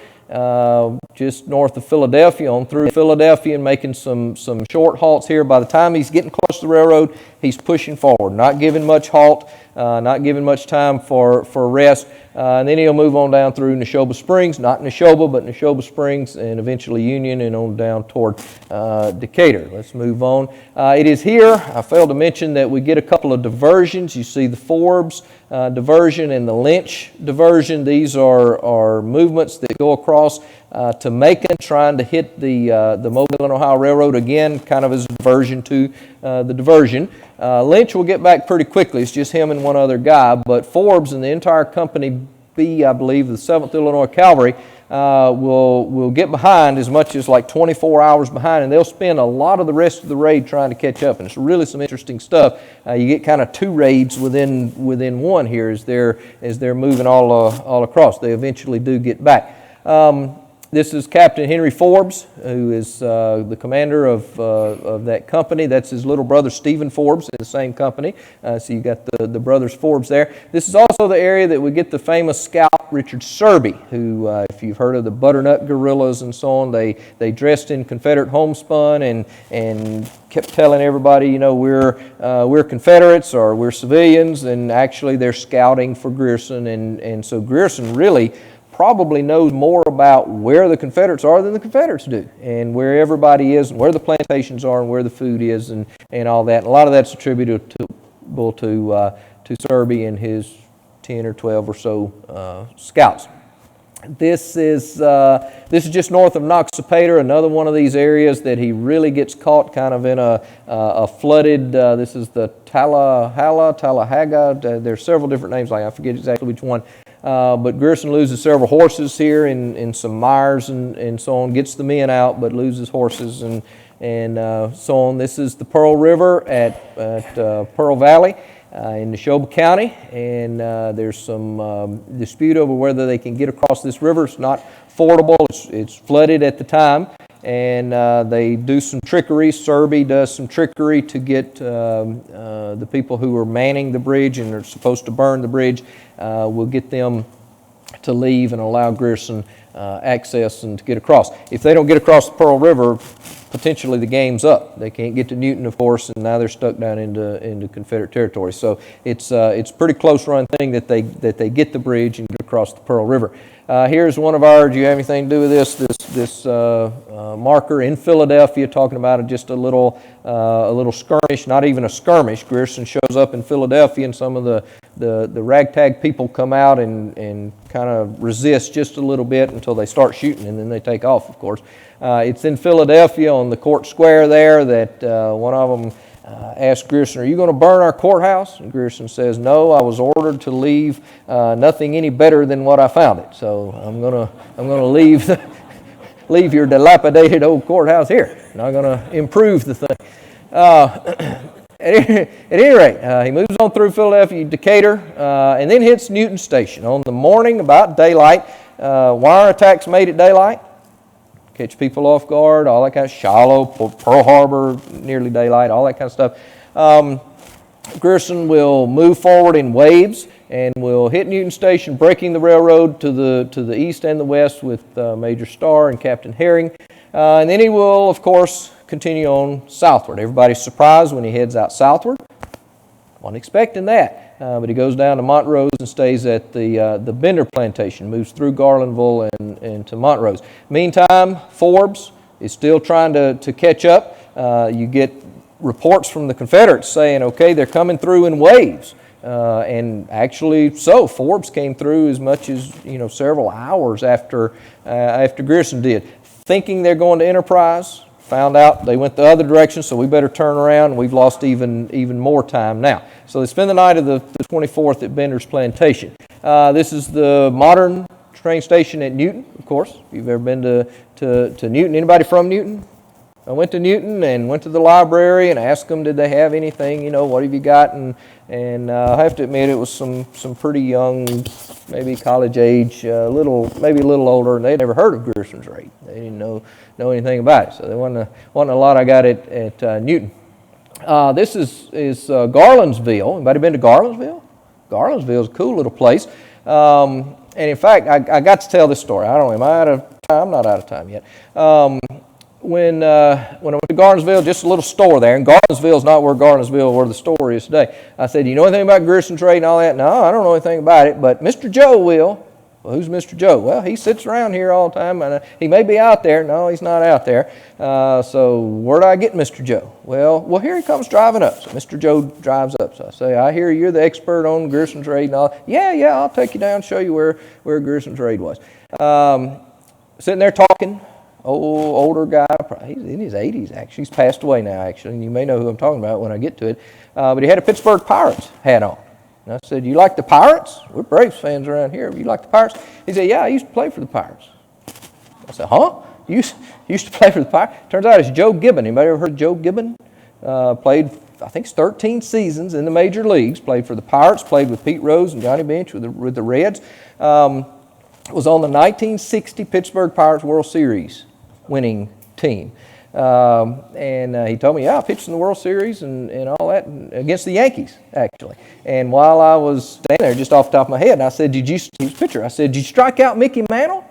just north of Philadelphia, on through Philadelphia, and making some short halts here. By the time he's getting close to the railroad, he's pushing forward, not giving much halt, not giving much time for rest. And then he'll move on down through Neshoba Springs, not Neshoba, but Neshoba Springs, and eventually Union, and on down toward Decatur. Let's move on. It is here, I failed to mention, that we get a couple of diversions. You see the Forbes diversion and the Lynch diversion. These are movements that go across to Macon, trying to hit the Mobile and Ohio Railroad, again, kind of as a diversion to the diversion. Lynch will get back pretty quickly. It's just him and one other guy, but Forbes and the entire Company B, I believe, the 7th Illinois Cavalry, will get behind as much as like 24 hours behind, and they'll spend a lot of the rest of the raid trying to catch up. And it's really some interesting stuff. You get kind of two raids within one here as they're moving all across. They eventually do get back. This is Captain Henry Forbes, who is the commander of that company. That's his little brother Stephen Forbes in the same company. So you got the brothers Forbes there. This is also the area that we get the famous scout Richard Surbhi, who, if you've heard of the butternut guerrillas and so on, they dressed in Confederate homespun and kept telling everybody, you know, we're Confederates or we're civilians, and actually they're scouting for Grierson, and so Grierson really probably knows more about where the Confederates are than the Confederates do, and where everybody is, and where the plantations are, and where the food is, and all that. And a lot of that's attributable to Surbhi and his 10 or 12 or so scouts. This is just north of Noxapater, another one of these areas that he really gets caught kind of in a flooded. This is the Talahaga. There's several different names. I forget exactly which one. But Grierson loses several horses here in some mires and so on, gets the men out, but loses horses and so on. This is the Pearl River at Pearl Valley in Neshoba County, and there's some dispute over whether they can get across this river. It's not fordable. It's flooded at the time, and they do some trickery. Surbhi does some trickery to get the people who are manning the bridge and are supposed to burn the bridge, will get them to leave and allow Grierson access and to get across. If they don't get across the Pearl River, potentially the game's up. They can't get to Newton, of course, and now they're stuck down into Confederate territory. So it's a pretty close run thing that they get the bridge and get across the Pearl River. Here's one of our. Do you have anything to do with this marker in Philadelphia? Talking about just a little skirmish, not even a skirmish. Grierson shows up in Philadelphia, and some of the ragtag people come out and kind of resist just a little bit until they start shooting, and then they take off, of course. It's in Philadelphia on the court square there that one of them asked Grierson, "Are you going to burn our courthouse?" And Grierson says, "No, I was ordered to leave nothing any better than what I found it. So I'm gonna leave leave your dilapidated old courthouse here. I'm not going to improve the thing." At any rate, he moves on through Philadelphia, Decatur, and then hits Newton Station. On the morning, about daylight, wire attacks made at daylight, catch people off guard, all that kind of Shiloh, Pearl Harbor, nearly daylight, all that kind of stuff. Grierson will move forward in waves and will hit Newton Station, breaking the railroad to the east and the west with Major Starr and Captain Herring. And then he will, of course, continue on southward. Everybody's surprised when he heads out southward. Wasn't expecting that. But he goes down to Montrose and stays at the Bender Plantation, moves through Garlandville and to Montrose. Meantime, Forbes is still trying to catch up. You get reports from the Confederates saying, okay, they're coming through in waves. And actually, so Forbes came through as much as several hours after Grierson did, thinking they're going to Enterprise. Found out they went the other direction, so we better turn around, and we've lost even more time now. So they spend the night of the 24th at Bender's Plantation. This is the modern train station at Newton, of course. If you've ever been to Newton, anybody from Newton? I went to Newton and went to the library and asked them, did they have anything, what have you got? And I have to admit, it was some pretty young, maybe college age, maybe a little older, and they'd never heard of Grierson's raid. They didn't know anything about it, so there wasn't a lot I got at Newton. This is Garlandsville. Anybody been to Garlandsville? Garlandsville is a cool little place. And in fact, I got to tell this story. I don't know, am I out of time? I'm not out of time yet. When I went to Garlandsville, just a little store there, and Garlandsville is not where the store is today. I said, do you know anything about Grierson's raid and all that? No, I don't know anything about it, but Mr. Joe will. Well, who's Mr. Joe? Well, he sits around here all the time, and he may be out there. No, he's not out there. So where do I get Mr. Joe? Well, here he comes driving up. So Mr. Joe drives up. So I say, I hear you're the expert on Grierson's raid and all. Yeah, I'll take you down and show you where Grierson's raid was. Sitting there talking. Older guy, he's in his 80s actually. He's passed away now actually, and you may know who I'm talking about when I get to it. But he had a Pittsburgh Pirates hat on. And I said, you like the Pirates? We're Braves fans around here. You like the Pirates? He said, yeah, I used to play for the Pirates. I said, huh? You used to play for the Pirates? Turns out it's Joe Gibbon. Anybody ever heard of Joe Gibbon? Played, I think, 13 seasons in the major leagues. Played for the Pirates. Played with Pete Rose and Johnny Bench with the Reds. Was on the 1960 Pittsburgh Pirates World Series winning team. And he told me, yeah, I pitched in the World Series and all that against the Yankees, actually. And while I was standing there, just off the top of my head, I said, he was a pitcher. I said, did you strike out Mickey Mantle?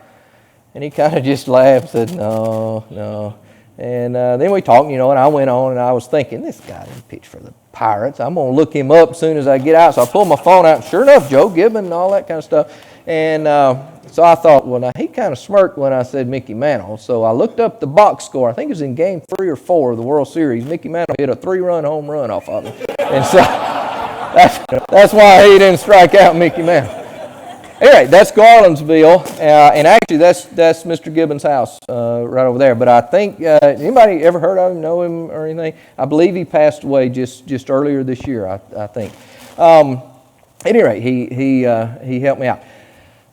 And he kind of just laughed and said, no. And then we talked, and I went on, and I was thinking, this guy didn't pitch for the Pirates. I'm going to look him up as soon as I get out. So I pulled my phone out, and sure enough, Joe Gibbon and all that kind of stuff. And so I thought, well, now he kind of smirked when I said Mickey Mantle. So I looked up the box score. I think it was in game 3 or 4 of the World Series. Mickey Mantle hit a 3-run home run off of him. And so that's why he didn't strike out Mickey Mantle. Anyway, that's Garlands Mill, and actually that's Mr. Gibbons' house right over there. But I think, anybody ever heard of him, know him or anything? I believe he passed away just earlier this year, I think. At any rate, he helped me out.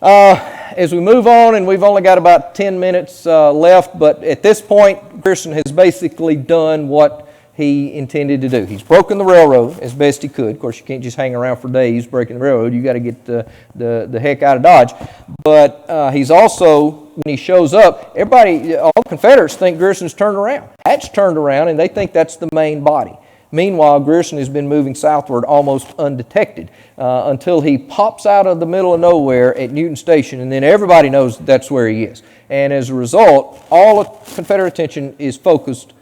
As we move on, and we've only got about 10 minutes left, but at this point, Grierson has basically done what he intended to do. He's broken the railroad as best he could. Of course, you can't just hang around for days breaking the railroad. You got to get the heck out of Dodge. But he's also, when he shows up, all Confederates think Grierson's turned around. Hatch turned around, and they think that's the main body. Meanwhile, Grierson has been moving southward almost undetected until he pops out of the middle of nowhere at Newton Station, and then everybody knows that's where he is. And as a result, all of Confederate attention is focused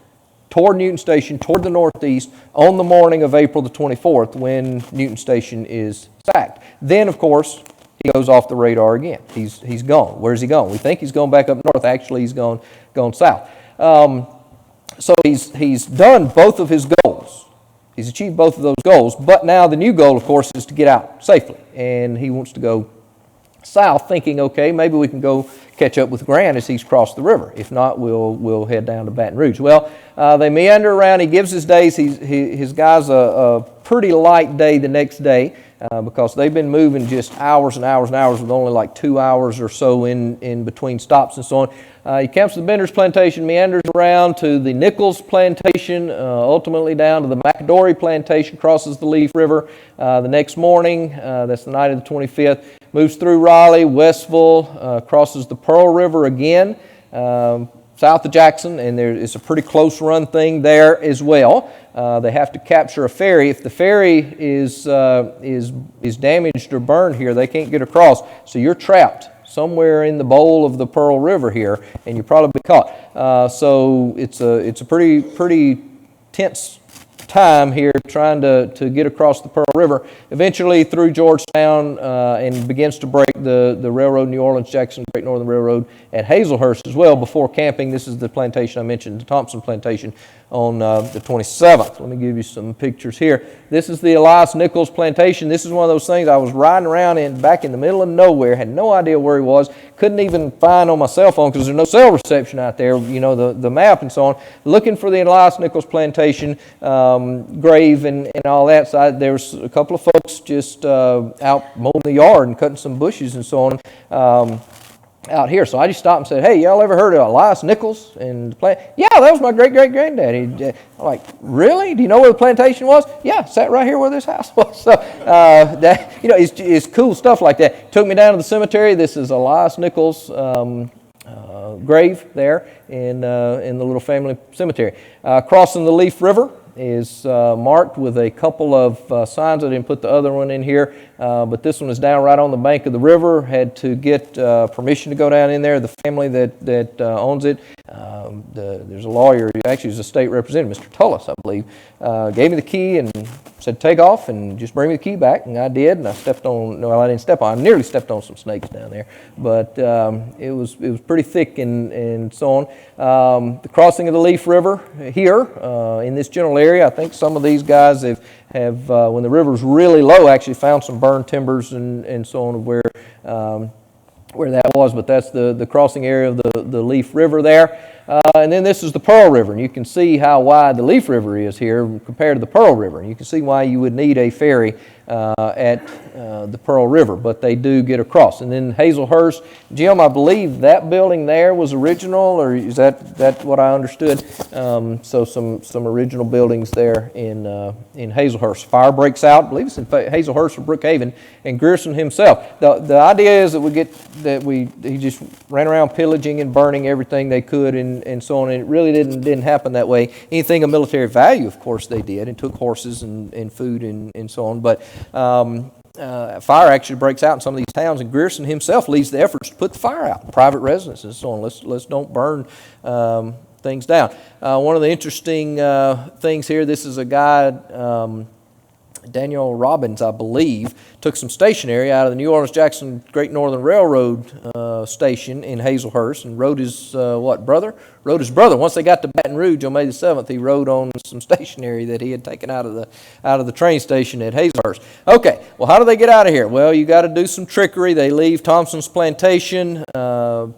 toward Newton Station, toward the northeast, on the morning of April the 24th when Newton Station is sacked. Then, of course, he goes off the radar again. He's gone. Where's he gone? We think he's going back up north. Actually, he's gone south. So he's done both of his goals. He's achieved both of those goals. But now the new goal, of course, is to get out safely. And he wants to go south, thinking, okay, maybe we can go catch up with Grant as he's crossed the river. If not, we'll head down to Baton Rouge. Well, they meander around. He gives his days. His guys a pretty light day the next day because they've been moving just hours and hours and hours with only like 2 hours or so in between stops and so on. He camps at the Bender's Plantation, meanders around to the Nichols Plantation, ultimately down to the McAdory Plantation, crosses the Leaf River the next morning. That's the night of the 25th. Moves through Raleigh, Westville, crosses the Pearl River again, south of Jackson, and it's a pretty close run thing there as well. They have to capture a ferry. If the ferry is damaged or burned here, they can't get across, so you're trapped somewhere in the bowl of the Pearl River here, and you'll probably be caught. So it's a pretty tense time here trying to get across the Pearl River, eventually through Georgetown, and begins to break the railroad, New Orleans, Jackson, Great Northern Railroad at Hazlehurst as well before camping. This is the plantation I mentioned, the Thompson Plantation, on the 27th. Let me give you some pictures here. This is the Eliza Nichols Plantation. This is one of those things I was riding around back in the middle of nowhere, had no idea where he was, couldn't even find on my cell phone because there's no cell reception out there, the map and so on, looking for the Eliza Nichols Plantation grave and all that. So there was a couple of folks just out mowing the yard and cutting some bushes and so on out here. So I just stopped and said, hey, y'all ever heard of Eliza Nichols? And yeah, that was my great-great-granddaddy. I'm like, really? Do you know where the plantation was? Yeah, sat right here where this house was. So it's cool stuff like that. Took me down to the cemetery. This is Eliza Nichols' grave there in the little family cemetery. Crossing the Leaf River is marked with a couple of signs. I didn't put the other one in here, but this one is down right on the bank of the river. Had to get permission to go down in there. The family that owns it, there's a lawyer, actually he's a state representative, Mr. Tullis, I believe, gave me the key and said take off and just bring me the key back, and I did, and I didn't step on, I nearly stepped on some snakes down there, but it was pretty thick and so on. The crossing of the Leaf River here in this general area, I think some of these guys have when the river's really low, actually found some burned timbers and so on where that was, but that's the crossing area of the Leaf River there. And then this is the Pearl River, and you can see how wide the Leaf River is here compared to the Pearl River. And you can see why you would need a ferry at the Pearl River, but they do get across. And then Hazlehurst, Jim, I believe that building there was original, or is that what I understood? So some original buildings there in Hazlehurst. Fire breaks out, I believe it's in Hazlehurst or Brookhaven, and Grierson himself. The idea is that he just ran around pillaging and burning everything they could and so on, and it really didn't happen that way. Anything of military value, of course, they did, and took horses and food and so on, but fire actually breaks out in some of these towns, and Grierson himself leads the efforts to put the fire out, private residences and so on. Let's don't burn things down. One of the interesting things here, this is a guy, Daniel Robbins, I believe, took some stationery out of the New Orleans-Jackson Great Northern Railroad station in Hazlehurst and rode his brother. Once they got to Baton Rouge on May the 7th, he rode on some stationery that he had taken out of the train station at Hazlehurst. Okay, well, how do they get out of here? Well, you got to do some trickery. They leave Thompson's plantation,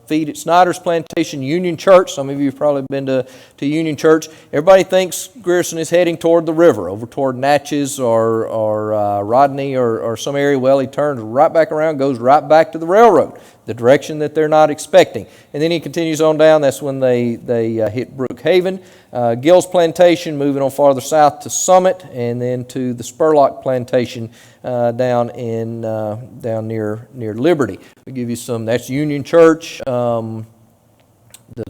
feed at Snyder's plantation, Union Church. Some of you have probably been to Union Church. Everybody thinks Grierson is heading toward the river, over toward Natchez or Rodney or some area. Well, he turns right back around, goes right back to the railroad, the direction that they're not expecting. And then he continues on down. That's when they hit Brookhaven, Gill's Plantation, moving on farther south to Summit, and then to the Spurlock Plantation down near Liberty. We give you some. That's Union Church.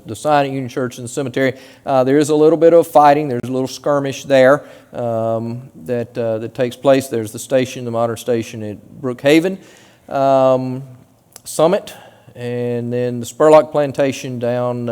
The sign at Union Church and the cemetery. There is a little bit of fighting. There's a little skirmish there that takes place. There's the station, the modern station at Brookhaven, Summit, and then the Spurlock Plantation down.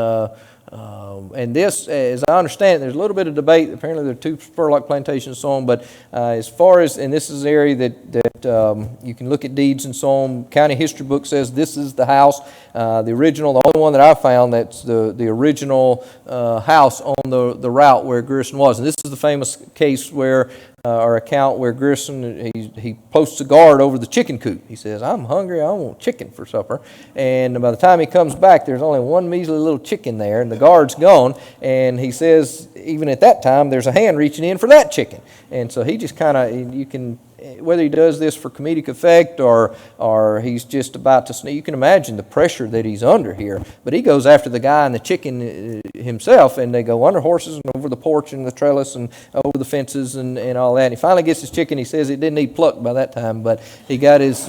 And this, as I understand it, there's a little bit of debate. Apparently there are two Spurlock plantations and so on, but as far as, and this is an area that you can look at deeds and so on. County history book says this is the house. The only one that I found that's the original house on the route where Grierson was. And this is the famous case where, or account where Grierson, he posts a guard over the chicken coop. He says, "I'm hungry, I want chicken for supper." And by the time he comes back, there's only one measly little chicken there, and the guard's gone. And he says, even at that time, there's a hand reaching in for that chicken. And so he just kind of, you can, whether he does this for comedic effect or he's just about to sneeze, you can imagine the pressure that he's under here. But he goes after the guy and the chicken himself, and they go under horses and over the porch and the trellis and over the fences and all that. And he finally gets his chicken. He says it didn't need plucked by that time, but he got his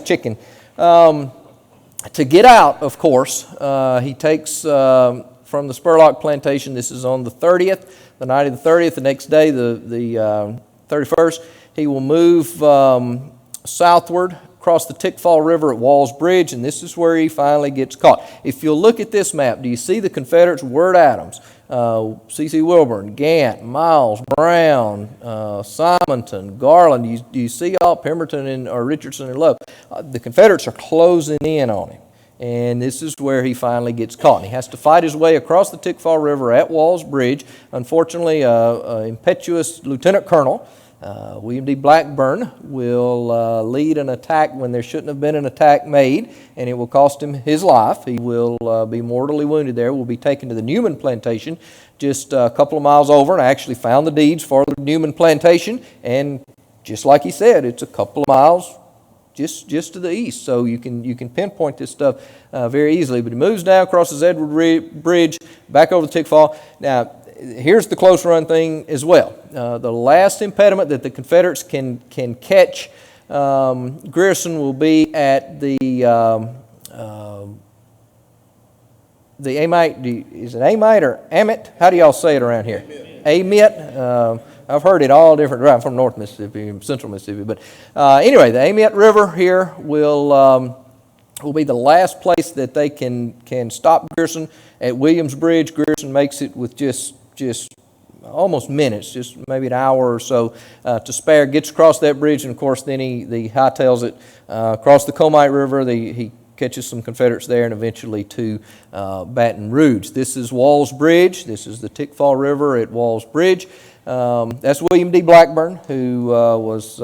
chicken. To get out, of course, he takes from the Spurlock Plantation. This is on the 30th, the night of the 30th. The next day, the 31st. He will move southward across the Tickfall River at Walls Bridge, and this is where he finally gets caught. If you'll look at this map, do you see the Confederates? Wirt Adams, C.C. Wilburn, Gant, Miles, Brown, Simonton, Garland. Do you see all Pemberton or Richardson and Love? The Confederates are closing in on him. And this is where he finally gets caught. And he has to fight his way across the Tickfall River at Walls Bridge. Unfortunately, an impetuous lieutenant colonel, William D. Blackburn, will lead an attack when there shouldn't have been an attack made, and it will cost him his life. He will be mortally wounded there. Will be taken to the Newman Plantation just a couple of miles over, and I actually found the deeds for the Newman Plantation, and just like he said, it's a couple of miles just to the east, so you can pinpoint this stuff very easily. But he moves down, crosses Edward Bridge, back over the Tickfall. Now, here's the close run thing as well. The last impediment that the Confederates can catch Grierson will be at the Amite. Is it Amite or Amit? How do y'all say it around here? Amit. I've heard it all different. I'm from North Mississippi, Central Mississippi, but anyway, the Amite River here will be the last place that they can stop Grierson. At Williams Bridge, Grierson makes it with just almost minutes, just maybe an hour or so to spare. Gets across that bridge, and of course, then he hightails it across the Comite River. He catches some Confederates there, and eventually to Baton Rouge. This is Walls Bridge. This is the Tickfall River at Walls Bridge. That's William D. Blackburn, who was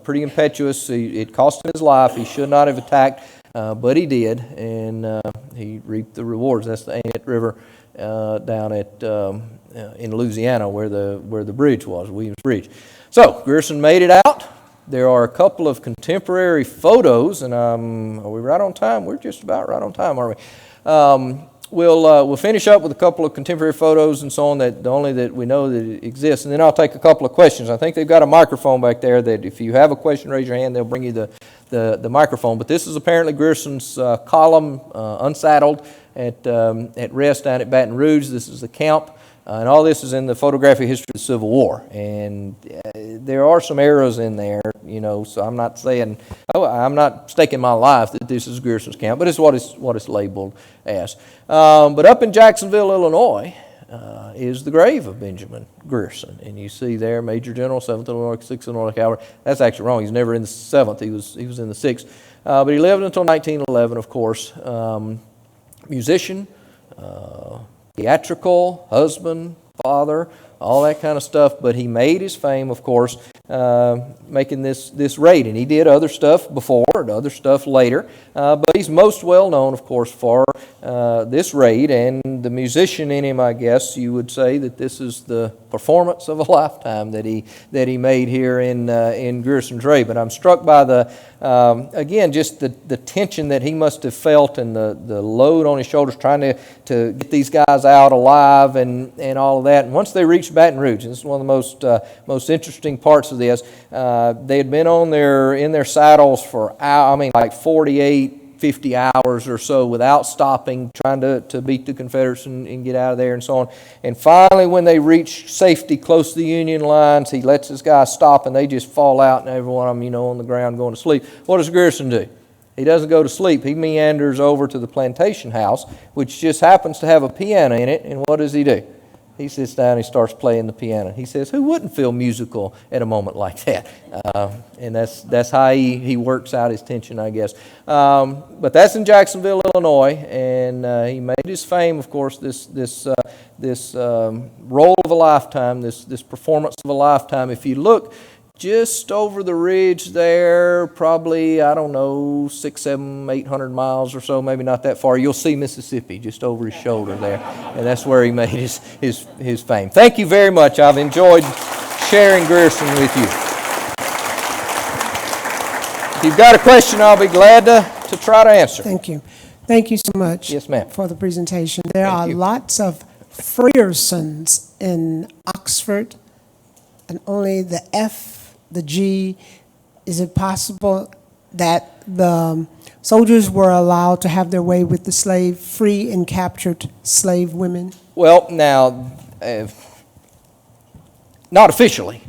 pretty impetuous. It cost him his life. He should not have attacked, but he did, and he reaped the rewards. That's the Ant River down in Louisiana, where the bridge was, Williams Bridge. So Grierson made it out, There are a couple of contemporary photos, and are we right on time? We're just about right on time, aren't we? We'll finish up with a couple of contemporary photos and so on, that only that we know that it exists, and then I'll take a couple of questions. I think they've got a microphone back there that if you have a question, raise your hand, they'll bring you the microphone. But this is apparently Grierson's column, unsaddled, at rest down at Baton Rouge. This is the camp. And all this is in the photographic history of the Civil War. And there are some errors in there, so I'm not saying, I'm not staking my life that this is Grierson's camp, but it's what it's labeled as. But up in Jacksonville, Illinois, is the grave of Benjamin Grierson. And you see there, Major General, 7th Illinois, 6th Illinois Cavalry. That's actually wrong. He's never in the 7th. He was in the 6th. But he lived until 1911, of course. Musician, theatrical, husband, father, all that kind of stuff. But he made his fame, of course, making this raid. And he did other stuff before and other stuff later. But he's most well known, of course, for this raid. And the musician in him, I guess you would say that this is the performance of a lifetime that he made here in Grierson's raid. But I'm struck by again, just the tension that he must have felt, and the load on his shoulders trying to get these guys out alive and all of that. And once they reached Baton Rouge, and this is one of the most interesting parts of this, they had been in their saddles for like 48, 50 hours or so without stopping, trying to beat the Confederates and get out of there and so on. And finally, when they reach safety close to the Union lines, he lets his guys stop, and they just fall out, and every one of them, on the ground going to sleep. What does Grierson do? He doesn't go to sleep. He meanders over to the plantation house, which just happens to have a piano in it, and what does he do? He sits down and he starts playing the piano. He says, who wouldn't feel musical at a moment like that? And that's how he works out his tension, I guess. But that's in Jacksonville, Illinois, and he made his fame, of course, this role of a lifetime, this performance of a lifetime. If you look just over the ridge there, probably, 600, 700, 800 miles or so, maybe not that far, you'll see Mississippi just over his shoulder there. And that's where he made his fame. Thank you very much. I've enjoyed sharing Grierson with you. If you've got a question, I'll be glad to try to answer. Thank you. Thank you so much, yes, ma'am, for the presentation. There are lots of Griersons in Oxford, and only the F, the G. Is it possible that the soldiers were allowed to have their way with the free and captured slave women? Well, now, not officially.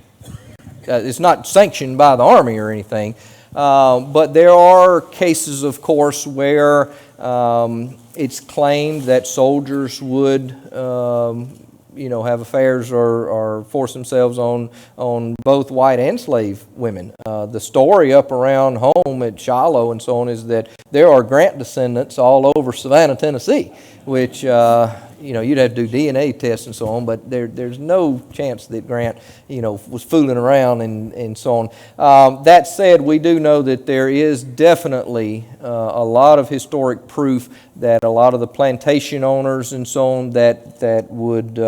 It's not sanctioned by the Army or anything. But there are cases, of course, where it's claimed that soldiers would have affairs or force themselves on both white and slave women. The story up around home at Shiloh and so on is that there are Grant descendants all over Savannah, Tennessee, which you'd have to do DNA tests and so on, but there's no chance that Grant was fooling around and so on. That said, we do know that there is definitely a lot of historic proof that a lot of the plantation owners and so on that would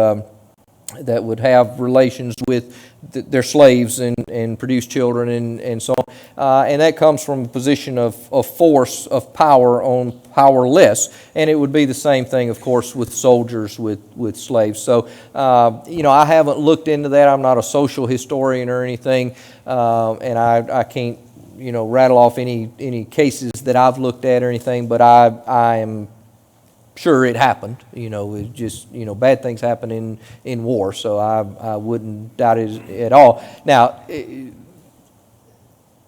have relations with their slaves and produce children and so on. And that comes from a position of force, of power on powerless. And it would be the same thing, of course, with soldiers, with slaves. So, I haven't looked into that. I'm not a social historian or anything. And I can't, rattle off any cases that I've looked at or anything, but I am sure it happened. It just, bad things happen in war, so I wouldn't doubt it at all. Now,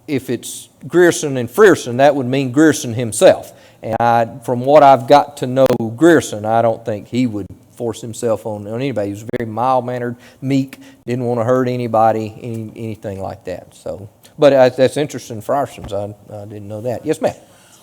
if it's Grierson and Frierson, that would mean Grierson himself. And from what I've got to know Grierson, I don't think he would force himself on anybody. He was very mild-mannered, meek, didn't want to hurt anybody, anything like that. So, but that's interesting for Frierson's. I didn't know that. Yes, ma'am.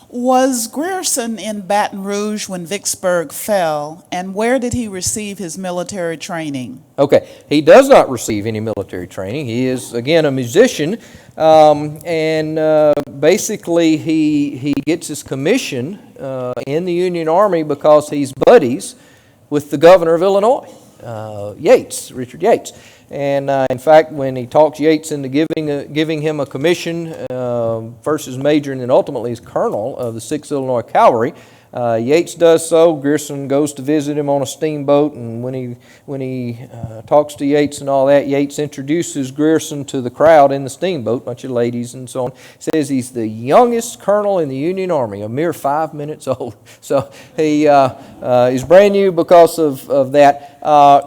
Was Grierson in Baton Rouge when Vicksburg fell, and where did he receive his military training? Okay, he does not receive any military training. He is, again, a musician, and basically he gets his commission in the Union Army because he's buddies with the governor of Illinois, Richard Yates. And in fact, when he talks Yates into giving him a commission, first as major and then ultimately as colonel of the 6th Illinois Cavalry, Yates does so. Grierson goes to visit him on a steamboat, and when he talks to Yates and all that, Yates introduces Grierson to the crowd in the steamboat, a bunch of ladies and so on. Says he's the youngest colonel in the Union Army, a mere 5 minutes old. So he is brand new because of that.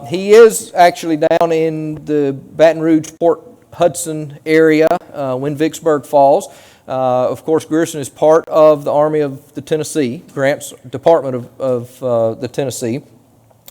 He is actually down in the Baton Rouge, Port Hudson area when Vicksburg falls. Of course, Grierson is part of the Army of the Tennessee, Grant's Department of the Tennessee.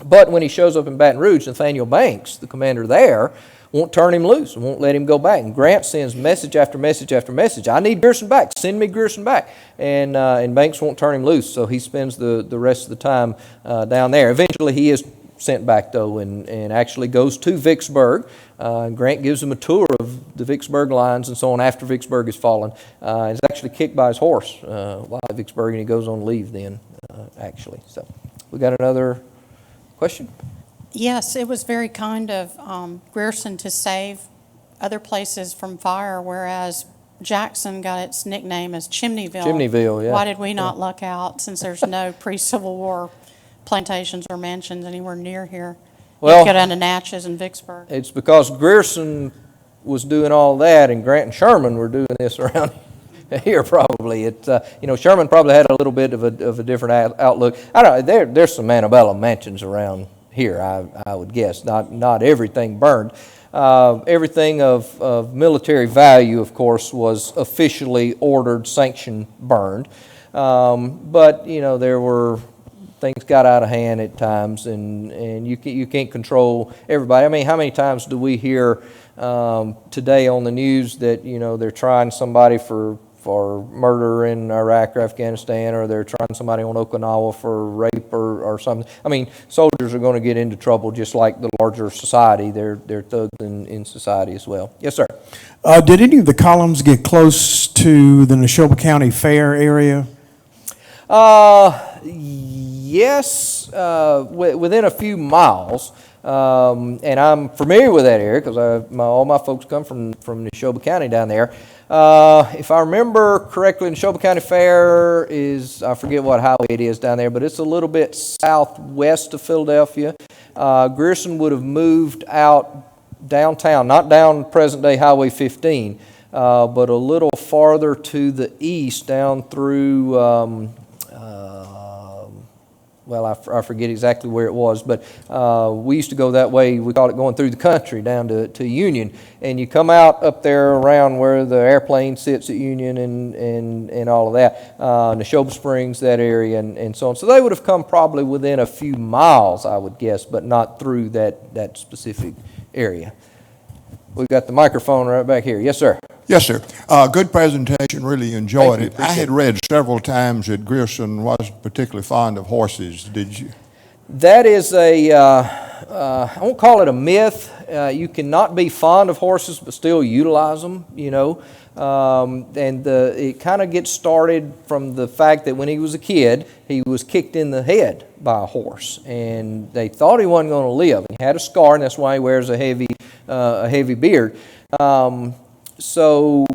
But when he shows up in Baton Rouge, Nathaniel Banks, the commander there, won't turn him loose and won't let him go back. And Grant sends message after message after message. I need Grierson back. Send me Grierson back. And Banks won't turn him loose, so he spends the rest of the time down there. Eventually, he is sent back, though, and actually goes to Vicksburg. Grant gives him a tour of the Vicksburg lines and so on after Vicksburg has fallen. He's actually kicked by his horse while at Vicksburg, and he goes on leave then, actually. So we got another question? Yes, it was very kind of Grierson to save other places from fire, whereas Jackson got its nickname as Chimneyville. Chimneyville, yeah. Why did we not luck out, since there's no pre-Civil War plantations or mansions anywhere near here? Well, you could have Natchez and Vicksburg. It's because Grierson was doing all that, and Grant and Sherman were doing this around here probably. Sherman probably had a little bit of a different outlook. I don't know. There's some antebellum mansions around here, I would guess. Not everything burned. Everything of military value, of course, was officially ordered, sanctioned, burned. But there were things got out of hand at times, and you can't control everybody. I mean, how many times do we hear today on the news that they're trying somebody for murder in Iraq or Afghanistan, or they're trying somebody on Okinawa for rape or something? I mean, soldiers are going to get into trouble just like the larger society. They're thugs in society as well. Yes, sir. Did any of the columns get close to the Neshoba County Fair area? Yes, within a few miles. And I'm familiar with that area because all my folks come from Neshoba County down there. If I remember correctly, Neshoba County Fair is, I forget what highway it is down there, but it's a little bit southwest of Philadelphia. Grierson would have moved out downtown, not down present-day Highway 15, but a little farther to the east down through... I forget exactly where it was, but we used to go that way. We called it going through the country down to Union. And you come out up there around where the airplane sits at Union and all of that, Neshoba Springs, that area, and so on. So they would have come probably within a few miles, I would guess, but not through that specific area. We've got the microphone right back here. Yes, sir. Yes, sir. Good presentation. Really enjoyed it. I had read several times that Grierson wasn't particularly fond of horses. Did you? That is I won't call it a myth. You cannot be fond of horses but still utilize them, and it kind of gets started from the fact that when he was a kid, he was kicked in the head by a horse, and they thought he wasn't going to live. He had a scar, and that's why he wears a heavy beard. So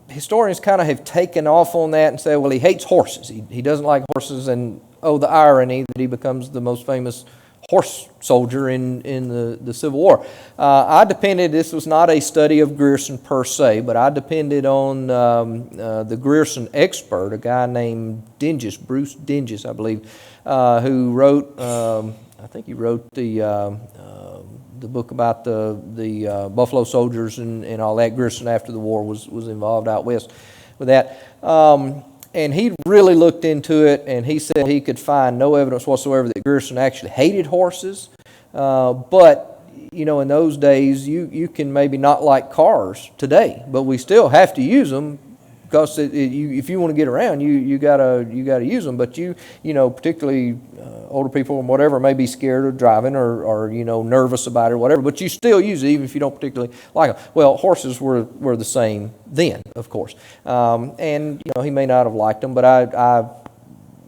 historians kind of have taken off on that and said, well, he hates horses. He doesn't like horses, and the irony that he becomes the most famous horse soldier in the Civil War. This was not a study of Grierson per se, but I depended on the Grierson expert, a guy named Bruce Dinges, I believe, who wrote, I think he wrote the book about the Buffalo Soldiers and all that. Grierson, after the war, was involved out west with that. And he really looked into it, and he said he could find no evidence whatsoever that Grierson actually hated horses. But, in those days, you can maybe not like cars today, but we still have to use them because if you want to get around, you gotta use them. But particularly older people or whatever may be scared of driving or nervous about it or whatever. But you still use it even if you don't particularly like them. Well, horses were the same then, of course, and he may not have liked them, but I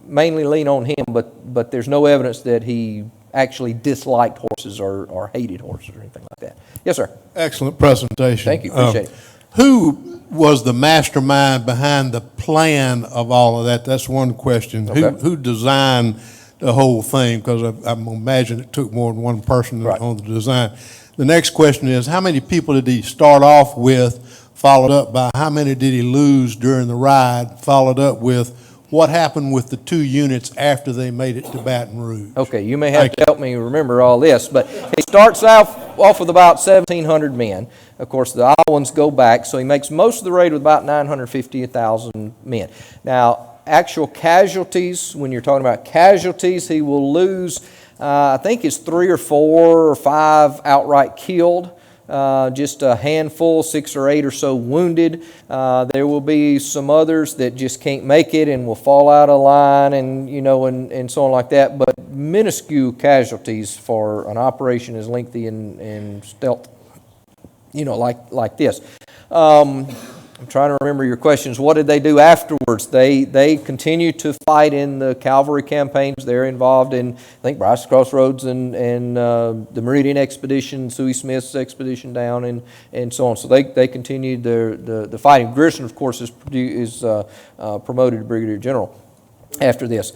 mainly lean on him. But there's no evidence that he actually disliked horses or hated horses or anything like that. Yes, sir. Excellent presentation. Thank you. Appreciate it. Who was the mastermind behind the plan of all of that? That's one question. Okay. Who designed the whole thing? Because I imagine it took more than one person Right. on the design. The next question is, how many people did he start off with, followed up by how many did he lose during the ride, followed up with what happened with the 2 units after they made it to Baton Rouge? Okay, you may have to help me remember all this, but he starts off with about 1,700 men. Of course, the Iowans go back, so he makes most of the raid with about 950, 1,000 men. Now, actual casualties, when you're talking about casualties, he will lose, I think it's 3 or 4 or 5 outright killed. Just a handful, 6 or 8 or so wounded. There will be some others that just can't make it and will fall out of line and, and so on like that. But minuscule casualties for an operation as lengthy and stealth, like this. I'm trying to remember your questions. What did they do afterwards? They continue to fight in the cavalry campaigns. They're involved in, I think, Bryce's Crossroads and the Meridian Expedition, Suey Smith's expedition down, and so on. So they continued the fighting. Grierson, of course, is promoted to Brigadier General after this.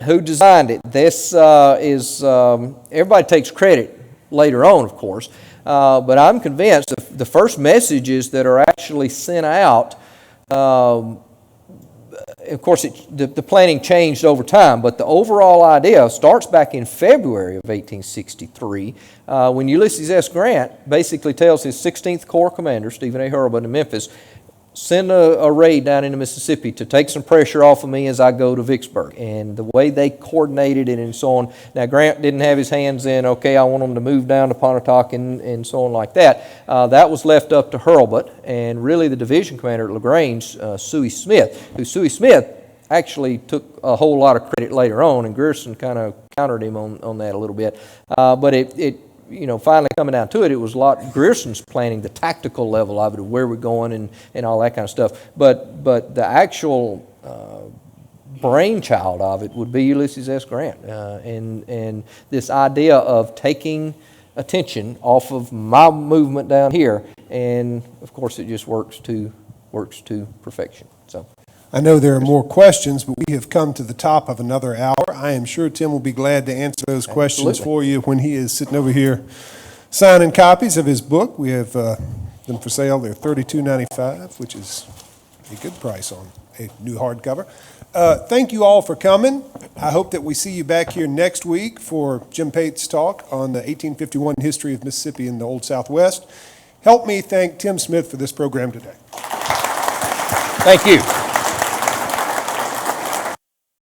Who designed it? This is everybody takes credit later on, of course. But I'm convinced the first messages that are actually sent out, of course, the planning changed over time, but the overall idea starts back in February of 1863 when Ulysses S. Grant basically tells his 16th Corps commander, Stephen A. Hurlbut in Memphis, send a raid down into Mississippi to take some pressure off of me as I go to Vicksburg. And the way they coordinated it and so on. Now, Grant didn't have his hands in, okay, I want them to move down to Pontotoc and so on like that. That was left up to Hurlbut and really the division commander at LaGrange, Suey Smith, who Suey Smith actually took a whole lot of credit later on, and Grierson kind of countered him on that a little bit. But it finally coming down to it, it was a lot Grierson's planning, the tactical level of it, of where we're going and all that kind of stuff. But the actual brainchild of it would be Ulysses S. Grant, and this idea of taking attention off of my movement down here, and of course it just works to perfection. So. I know there are more questions, but we have come to the top of another hour. I am sure Tim will be glad to answer those questions for you when he is sitting over here signing copies of his book. We have them for sale. They're $32.95, which is a good price on a new hardcover. Thank you all for coming. I hope that we see you back here next week for Jim Pate's talk on the 1851 history of Mississippi in the Old Southwest. Help me thank Tim Smith for this program today. Thank you.